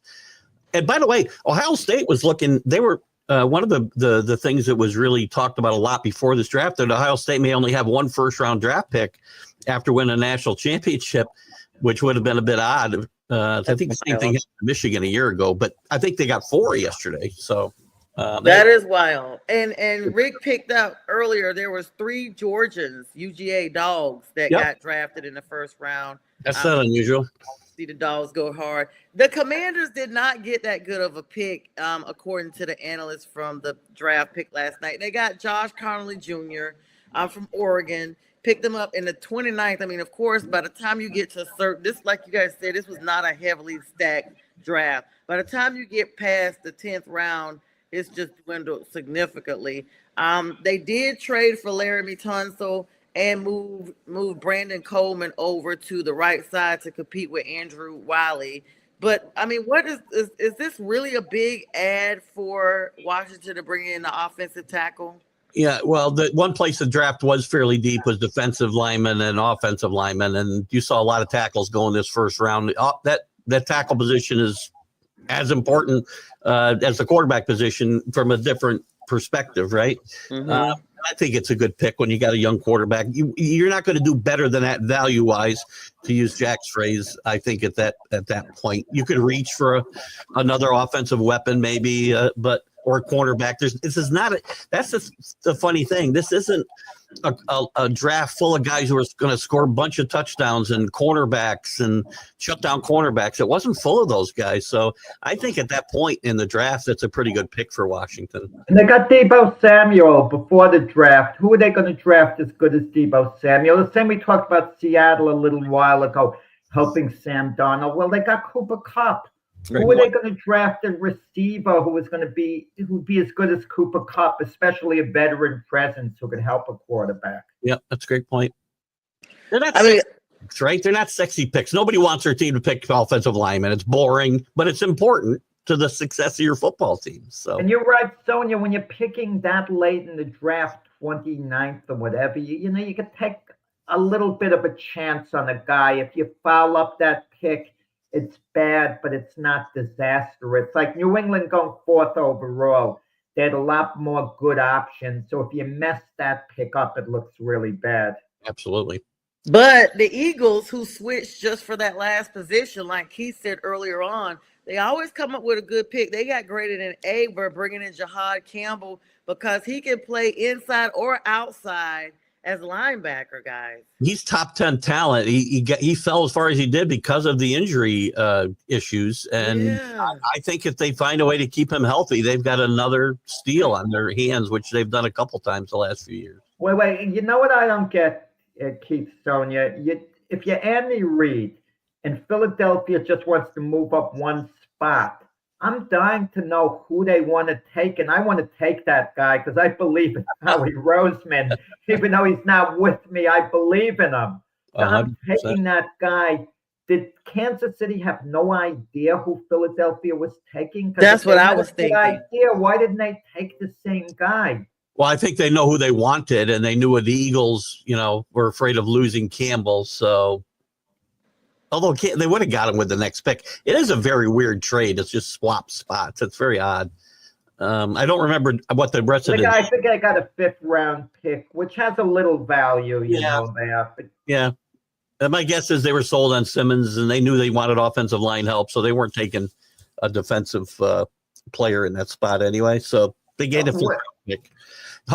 And by the way, Ohio State was looking. They were one of the things that was really talked about a lot before this draft, that Ohio State may only have one first-round draft pick after winning a national championship, which would have been a bit odd. I think the same thing happened in Michigan a year ago, but I think they got 4 yesterday. So that is wild. And Rick picked up earlier, there was 3 Georgians, UGA dogs, that got drafted in the first round. That's not unusual. See the dogs go hard. The Commanders did not get that good of a pick, according to the analysts from the draft pick last night. They got Josh Connolly Jr. From Oregon, picked them up in the 29th. I mean, of course, by the time you get to this, like you guys said, this was not a heavily stacked draft. By the time you get past the 10th round, it's just dwindled significantly. They did trade for Laramie Tunsil and move Brandon Coleman over to the right side to compete with Andrew Wiley. But I mean, what is this really a big ad for Washington to bring in the offensive tackle? Yeah, well, the one place the draft was fairly deep was defensive linemen and offensive linemen, and you saw a lot of tackles go in this first round. That tackle position is as important as the quarterback position from a different perspective, right? Mm-hmm. I think it's a good pick when you got a young quarterback. You're not going to do better than that value-wise, to use Jack's phrase. I think at that point, you could reach for another offensive weapon, maybe, or a cornerback. That's the funny thing. This isn't a draft full of guys who are going to score a bunch of touchdowns and cornerbacks and shut down cornerbacks. It wasn't full of those guys. So I think at that point in the draft, it's a pretty good pick for Washington. And they got Deebo Samuel before the draft. Who are they going to draft as good as Deebo Samuel? The same we talked about Seattle a little while ago, helping Sam Darnold. Well, they got Cooper Kupp. Who are they going to draft a receiver who would be as good as Cooper Kupp, especially a veteran presence who could help a quarterback? Yeah, that's a great point. They're not sexy picks, right? They're not sexy picks. Nobody wants their team to pick offensive linemen. It's boring, but it's important to the success of your football team. So, and you're right, Sonja, when you're picking that late in the draft, 29th or whatever, you could take a little bit of a chance on a guy. If you foul up that pick, it's bad, but it's not disaster. It's like New England going 4th overall. They had a lot more good options. So if you mess that pick up, it looks really bad. Absolutely. But the Eagles, who switched just for that last position, like he said earlier on, they always come up with a good pick. They got graded an A by bringing in Jahad Campbell because he can play inside or outside as linebacker, guys. He's top 10 talent. He fell as far as he did because of the injury issues. And I think if they find a way to keep him healthy, they've got another steal on their hands, which they've done a couple times the last few years. Wait. You know what I don't get, Keith, Sonja? If you're Andy Reid and Philadelphia just wants to move up one spot, I'm dying to know who they want to take, and I want to take that guy because I believe in Howie Roseman. Even though he's not with me, I believe in him. Stop 100%. taking that guy. Did Kansas City have no idea who Philadelphia was taking? 'Cause That's if what they I had a was good thinking. idea, why didn't they take the same guy? Well, I think they know who they wanted, and they knew the Eagles, were afraid of losing Campbell. So, although they would have got him with the next pick. It is a very weird trade. It's just swap spots. It's very odd. I don't remember what the rest of I think I got a 5th-round pick, which has a little value, Yeah. there. But Yeah. And my guess is they were sold on Simmons, and they knew they wanted offensive line help, so they weren't taking a defensive player in that spot anyway. So they gave a 5th-round pick.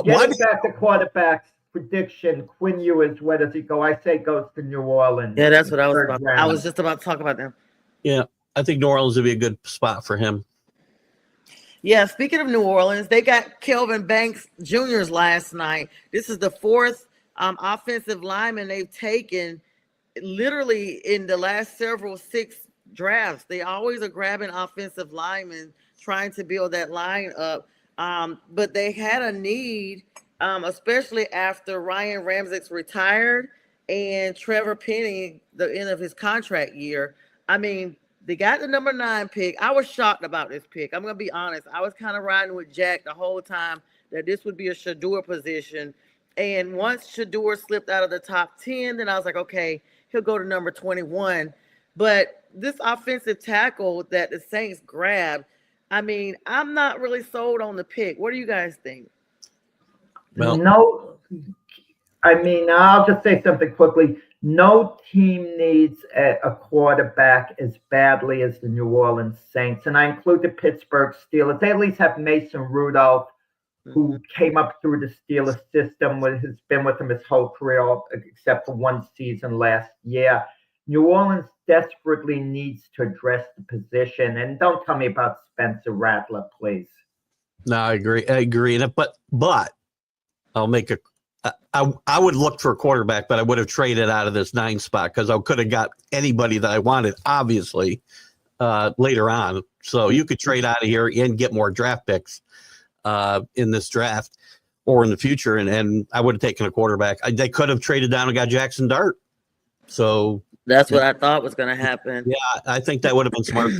getting back to quarterbacks prediction, Quinn Ewers, where does he go? I say goes to New Orleans. Yeah, that's what I was 3rd about. round. I was just about to talk about them. Yeah, I think New Orleans would be a good spot for him. Yeah, speaking of New Orleans, they got Kelvin Banks Jr.'s last night. This is the 4th offensive lineman they've taken literally in the last 6 drafts. They always are grabbing offensive linemen, trying to build that line up. But they had a need, especially after Ryan Ramczyk retired and Trevor Penny, the end of his contract year. I mean, they got the number 9 pick. I was shocked about this pick. I'm going to be honest. I was kind of riding with Jack the whole time that this would be a Shador position. And once Shador slipped out of the top 10, then I was like, okay, he'll go to number 21. But this offensive tackle that the Saints grabbed, I mean, I'm not really sold on the pick. What do you guys think? Well, no, I mean, I'll just say something quickly. No team needs a quarterback as badly as the New Orleans Saints, and I include the Pittsburgh Steelers. They at least have Mason Rudolph, who came up through the Steelers system, has been with them his whole career, except for one season last year. New Orleans desperately needs to address the position, and don't tell me about Spencer Rattler, please. No, I agree. But I'll make I would look for a quarterback, but I would have traded out of this 9 spot because I could have got anybody that I wanted, obviously, later on. So you could trade out of here and get more draft picks in this draft or in the future, and I would have taken a quarterback. They could have traded down and got Jackson Dart. So that's what I thought was going to happen. Yeah, I think that would have been smart.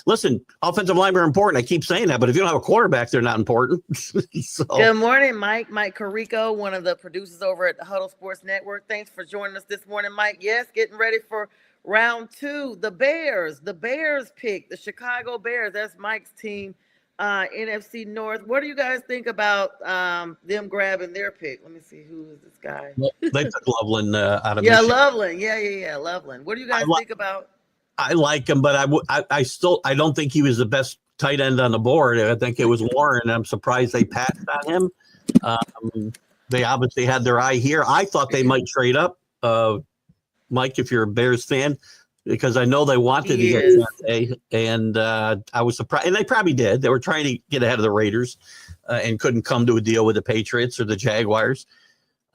Listen, offensive linemen are important. I keep saying that, but if you don't have a quarterback, they're not important. So. Good morning, Mike. Mike Carrico, one of the producers over at the Huddle Sports Network. Thanks for joining us this morning, Mike. Yes, getting ready for round 2. The Bears pick, the Chicago Bears. That's Mike's team, NFC North. What do you guys think about them grabbing their pick? Let me see, who is this guy? They took Loveland out of Michigan. Loveland. Yeah, Loveland. What do you guys think about? I like him, but I don't think he was the best tight end on the board. I think it was Warren. I'm surprised they passed on him. They obviously had their eye here. I thought they might trade up, Mike, if you're a Bears fan, because I know they wanted to get Dante, and I was surprised. And they probably did. They were trying to get ahead of the Raiders and couldn't come to a deal with the Patriots or the Jaguars.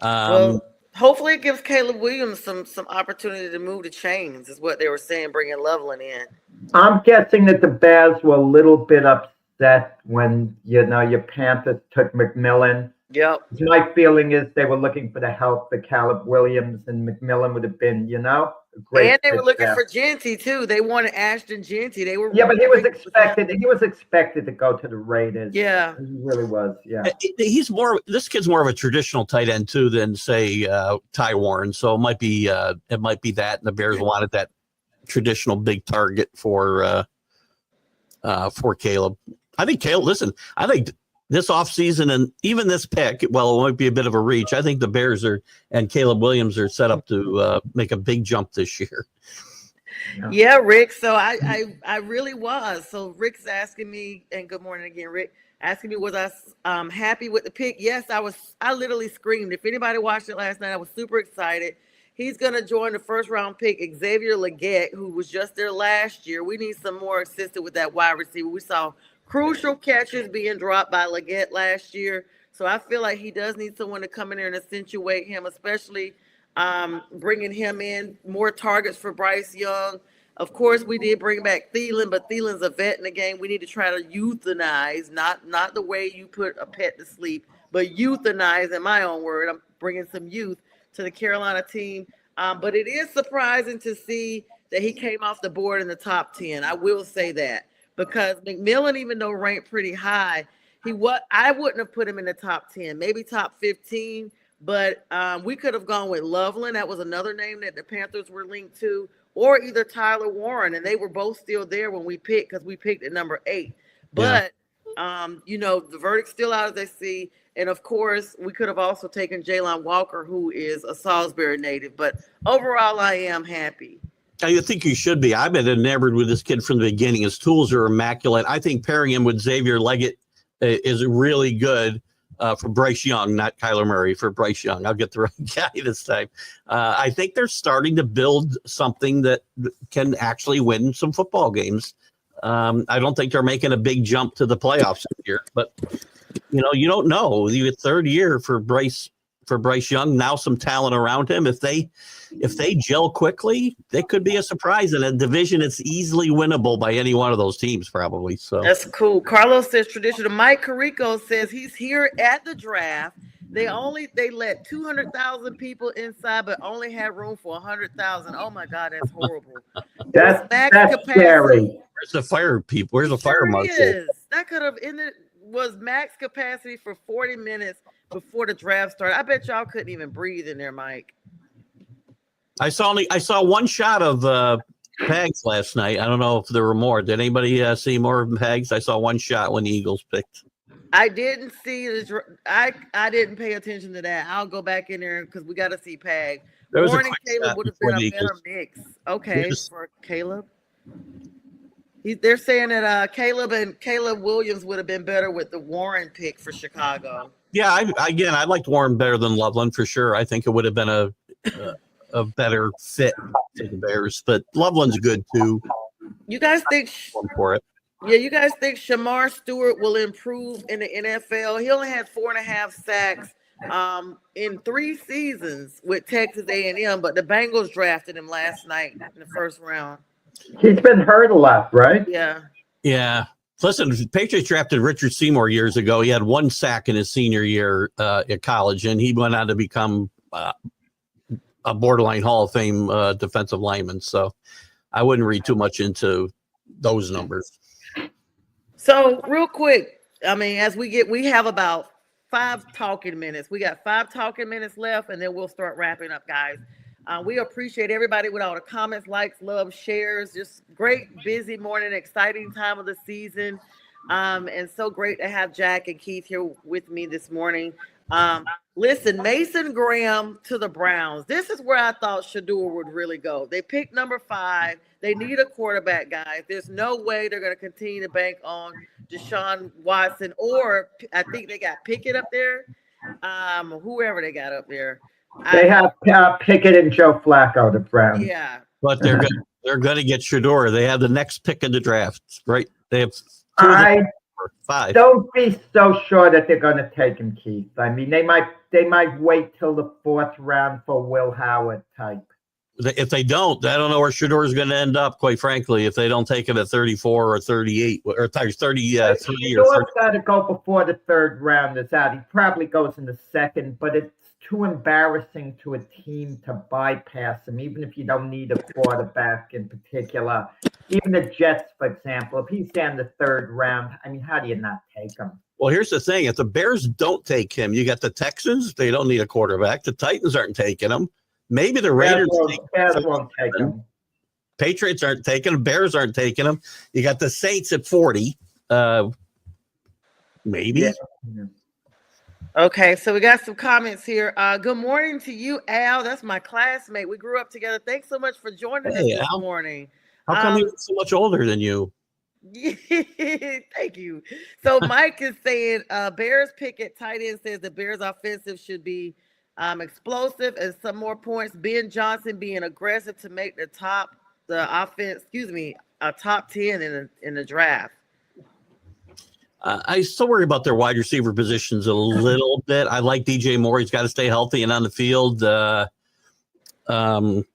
Well, hopefully it gives Caleb Williams some opportunity to move the chains, is what they were saying, bringing Loveland in. I'm guessing that the Bears were a little bit upset when, your Panthers took McMillan. Yep. My feeling is they were looking for the help that Caleb Williams and McMillan would have been, a great. And they were looking for Genty too. They wanted Ashton Genty. They were. Yeah, but he was expected to go to the Raiders. Yeah, he really was. Yeah, this kid's more of a traditional tight end too than say Ty Warren. So it might be that, and the Bears wanted that traditional big target for Caleb. I think Caleb. Listen, I think this offseason and even this pick, well, it might be a bit of a reach. I think the Bears and Caleb Williams are set up to make a big jump this year. Yeah, Rick. So I really was. So Rick's asking me, and good morning again, Rick, asking me, was I happy with the pick? Yes, I was. I literally screamed. If anybody watched it last night, I was super excited. He's going to join the 1st-round pick, Xavier Legette, who was just there last year. We need some more assistance with that wide receiver. We saw crucial catches being dropped by Legette last year. So I feel like he does need someone to come in there and accentuate him, especially bringing him in, more targets for Bryce Young. Of course, we did bring back Thielen, but Thielen's a vet in the game. We need to try to euthanize, not the way you put a pet to sleep, but euthanize, in my own word. I'm bringing some youth to the Carolina team. But it is surprising to see that he came off the board in the top 10. I will say that, because McMillan, even though ranked pretty high, I wouldn't have put him in the top 10, maybe top 15. But we could have gone with Loveland. That was another name that the Panthers were linked to, or either Tyler Warren, and they were both still there when we picked, because we picked at number 8. But the verdict's still out, as they see. And of course, we could have also taken Jalen Walker, who is a Salisbury native. But overall, I am happy. I think you should be. I've been enamored with this kid from the beginning. His tools are immaculate. I think pairing him with Xavier Leggett is really good for Bryce Young, not Kyler Murray, for Bryce Young. I'll get the right guy this time. I think they're starting to build something that can actually win some football games. I don't think they're making a big jump to the playoffs this year, but you don't know. The third year for Bryce Young, now some talent around him. If they gel quickly, they could be a surprise in a division. It's easily winnable by any one of those teams, probably. So that's cool. Carlos says traditional. Mike Carrico says he's here at the draft. They let 200,000 people inside, but only had room for 100,000. Oh my God, that's horrible. That's scary. Where's the fire people? Where's the fire marshal? That could have ended. Was max capacity for 40 minutes before the draft started. I bet y'all couldn't even breathe in there, Mike. I saw one shot of Pags last night. I don't know if there were more. Did anybody see more of Pags? I saw one shot when the Eagles picked. I didn't see I didn't pay attention to that. I'll go back in there because we got to see Pag. Warren and Caleb would have been a better mix. Okay, for Caleb. They're saying that Caleb Williams would have been better with the Warren pick for Chicago. Yeah, I liked Warren better than Loveland for sure. I think it would have been a better fit to the Bears, but Loveland's good too. You guys think for it? Yeah, you guys think Shamar Stewart will improve in the NFL? He only had 4.5 sacks in 3 seasons with Texas A&M, but the Bengals drafted him last night in the first round. He's been hurt a lot, right? Yeah. Listen, Patriots drafted Richard Seymour years ago. He had 1 sack in his senior year at college, and he went on to become a borderline Hall of Fame defensive lineman. So I wouldn't read too much into those numbers. So real quick, I mean, we have about 5 talking minutes. We got 5 talking minutes left, and then we'll start wrapping up, guys. We appreciate everybody with all the comments, likes, love, shares. Just great, busy morning, exciting time of the season. And so great to have Jack and Keith here with me this morning. Listen, Mason Graham to the Browns. This is where I thought Shador would really go. They picked number 5. They need a quarterback, guys. There's no way they're going to continue to bank on Deshaun Watson, or I think they got Pickett up there. Whoever they got up there. They have Pickett and Joe Flacco, the Browns. Yeah. But they're going to get Shador. They have the next pick in the draft, right? They have 5. Don't be so sure that they're going to take him, Keith. I mean, they might wait till the 4th round for Will Howard type. If they don't, I don't know where Shador is going to end up, quite frankly, if they don't take him at 34 or 38 or 30. Shador's got to go before the 3rd round is out. He probably goes in the 2nd, but it's too embarrassing to a team to bypass him, even if you don't need a quarterback in particular. Even the Jets, for example, if he's down the 3rd round, I mean, how do you not take him? Well, here's the thing. If the Bears don't take him, you got the Texans. They don't need a quarterback. The Titans aren't taking him. Maybe the Raiders won't take him. Patriots aren't taking him. Bears aren't taking him. You got the Saints at 40. Maybe. Yeah. Okay, so we got some comments here. Good morning to you, Al. That's my classmate. We grew up together. Thanks so much for joining us this morning. How come he's so much older than you? Thank you. So Mike is saying Bears pick at tight end, says the Bears offensive should be explosive and some more points. Ben Johnson being aggressive to make a top 10 in the draft. I still worry about their wide receiver positions a little bit. I like DJ Moore. He's got to stay healthy and on the field. Allen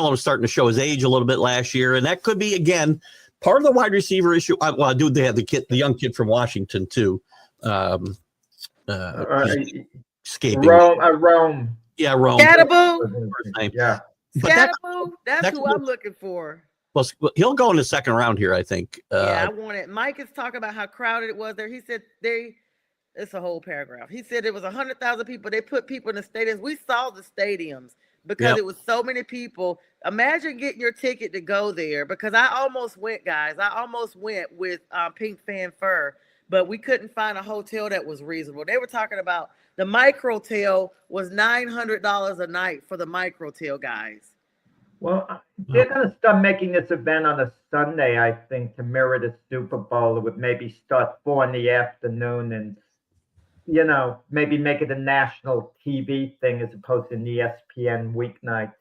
was starting to show his age a little bit last year, and that could be, again, part of the wide receiver issue. They had the young kid from Washington too. Escaping. Rome. Yeah, Rome. Scatterboo. Yeah. But Scatterboo. That's that's who I'm looking for. well, he'll go in the second round here, I think. Yeah, I want it. Mike is talking about how crowded it was there. He said it's a whole paragraph. He said it was 100,000 people. They put people in the stadiums. We saw the stadiums because it was so many people. Imagine getting your ticket to go there, because I almost went, guys. I almost went with Pink Fan Fur, but we couldn't find a hotel that was reasonable. They were talking about the microtel was $900 a night for the microtel, guys. Well, they're going to start making this event on a Sunday, I think, to mirror the Super Bowl. It would maybe start 4 in the afternoon and, maybe make it a national TV thing as opposed to an ESPN weeknight.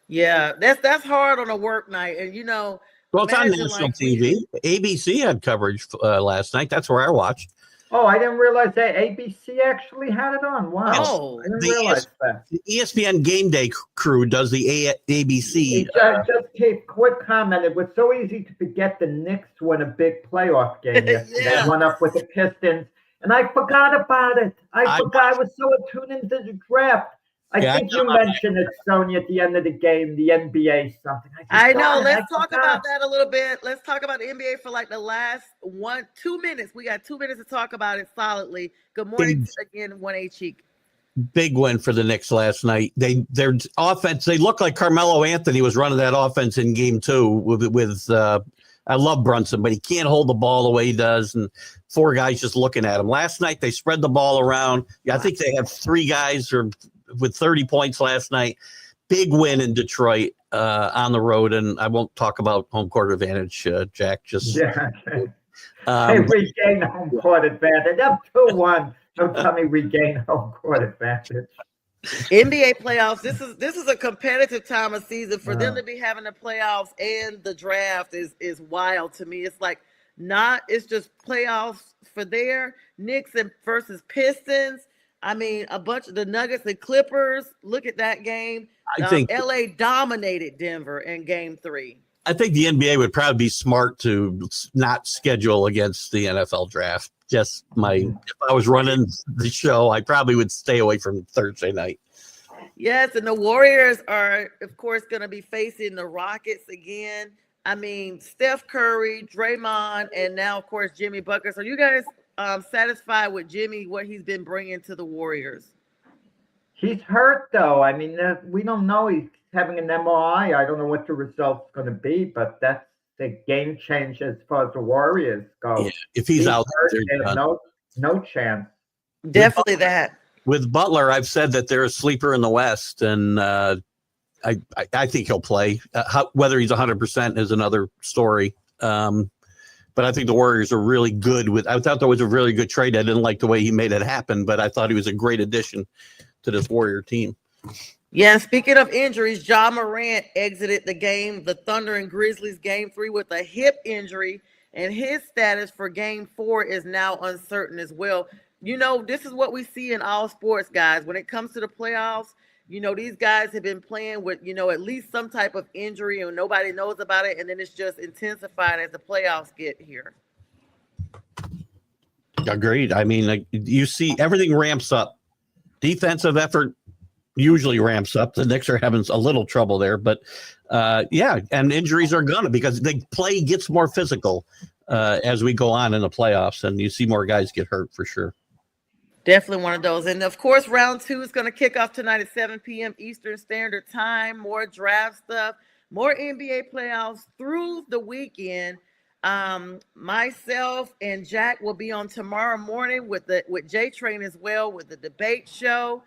Yeah, that's hard on a work night. And, well, it's on national TV. ABC had coverage last night. That's where I watched. Oh, I didn't realize that ABC actually had it on. Wow. Oh, I didn't realize that. The ESPN Game Day crew does the ABC. Just a quick comment. It was so easy to forget the Knicks won a big playoff game yesterday. Yeah. They won up with the Pistons, and I forgot about it. I forgot. I was so attuned into the draft. I think you mentioned it, Sonia, at the end of the game, the NBA something. I know. Let's talk about that a little bit. Let's talk about the NBA for like the last 2 minutes. We got 2 minutes to talk about it solidly. Good morning again, 1A Cheek. Big win for the Knicks last night. Their offense, they look like Carmelo Anthony was running that offense in game 2 with I love Brunson, but he can't hold the ball the way he does, and 4 guys just looking at him. Last night they spread the ball around. I think they have 3 guys with 30 points last night. Big win in Detroit on the road, and I won't talk about home court advantage, Jack. Just they regain home court advantage. Up 2-1. Don't tell me regain home court advantage. NBA playoffs. This is a competitive time of season for them to be having the playoffs and the draft is wild to me. It's like it's just playoffs for their Knicks versus Pistons. I mean, a bunch of the Nuggets and Clippers. Look at that game. I think LA dominated Denver in game 3. I think the NBA would probably be smart to not schedule against the NFL draft. Just if I was running the show, I probably would stay away from Thursday night. Yes, and the Warriors are, of course, going to be facing the Rockets again. I mean, Steph Curry, Draymond, and now, of course, Jimmy Butler. So you guys satisfied with Jimmy, what he's been bringing to the Warriors? He's hurt, though. I mean, we don't know. He's having an MRI. I don't know what the result's going to be, but that's the game change as far as the Warriors go. Yeah, if he's out there, no chance. Definitely that. With Butler, I've said that they're a sleeper in the West, and I think he'll play. Whether he's 100% is another story. But I think the Warriors are really good I thought that was a really good trade. I didn't like the way he made it happen, but I thought he was a great addition to this Warrior team. Yeah, speaking of injuries, Ja Morant exited the game, the Thunder and Grizzlies game 3 with a hip injury, and his status for game 4 is now uncertain as well. This is what we see in all sports, guys. When it comes to the playoffs, these guys have been playing with, at least some type of injury and nobody knows about it. And then it's just intensified as the playoffs get here. Agreed. I mean, you see everything ramps up. Defensive effort usually ramps up. The Knicks are having a little trouble there, but and injuries are gonna, because the play gets more physical as we go on in the playoffs, and you see more guys get hurt for sure. Definitely one of those. And of course, round 2 is going to kick off tonight at 7 p.m. Eastern Standard Time. More draft stuff, more NBA playoffs through the weekend. Myself and Jack will be on tomorrow morning with J Train as well, with the debate show.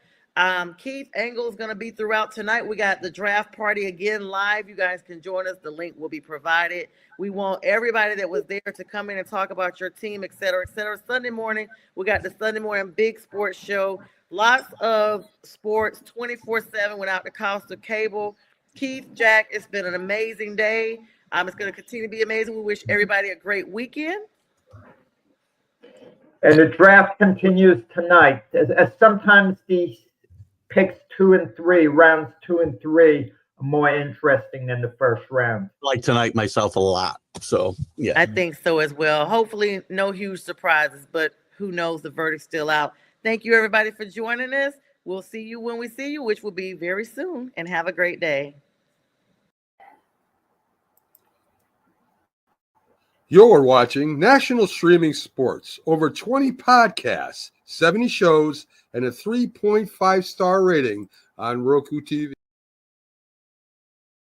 Keith Engel's going to be throughout tonight. We got the draft party again live. You guys can join us. The link will be provided. We want everybody that was there to come in and talk about your team, et cetera, et cetera. Sunday morning, we got the Sunday morning big sports show. Lots of sports 24/7 without the cost of cable. Keith, Jack, it's been an amazing day. It's going to continue to be amazing. We wish everybody a great weekend. And the draft continues tonight. As sometimes the picks 2 and 3, rounds 2 and 3, are more interesting than the first round. I like tonight myself a lot. So, yeah. I think so as well. Hopefully no huge surprises, but who knows, the verdict's still out. Thank you, everybody, for joining us. We'll see you when we see you, which will be very soon. And have a great day. You're watching National Streaming Sports. Over 20 podcasts, 70 shows, and a 3.5-star rating on Roku TV.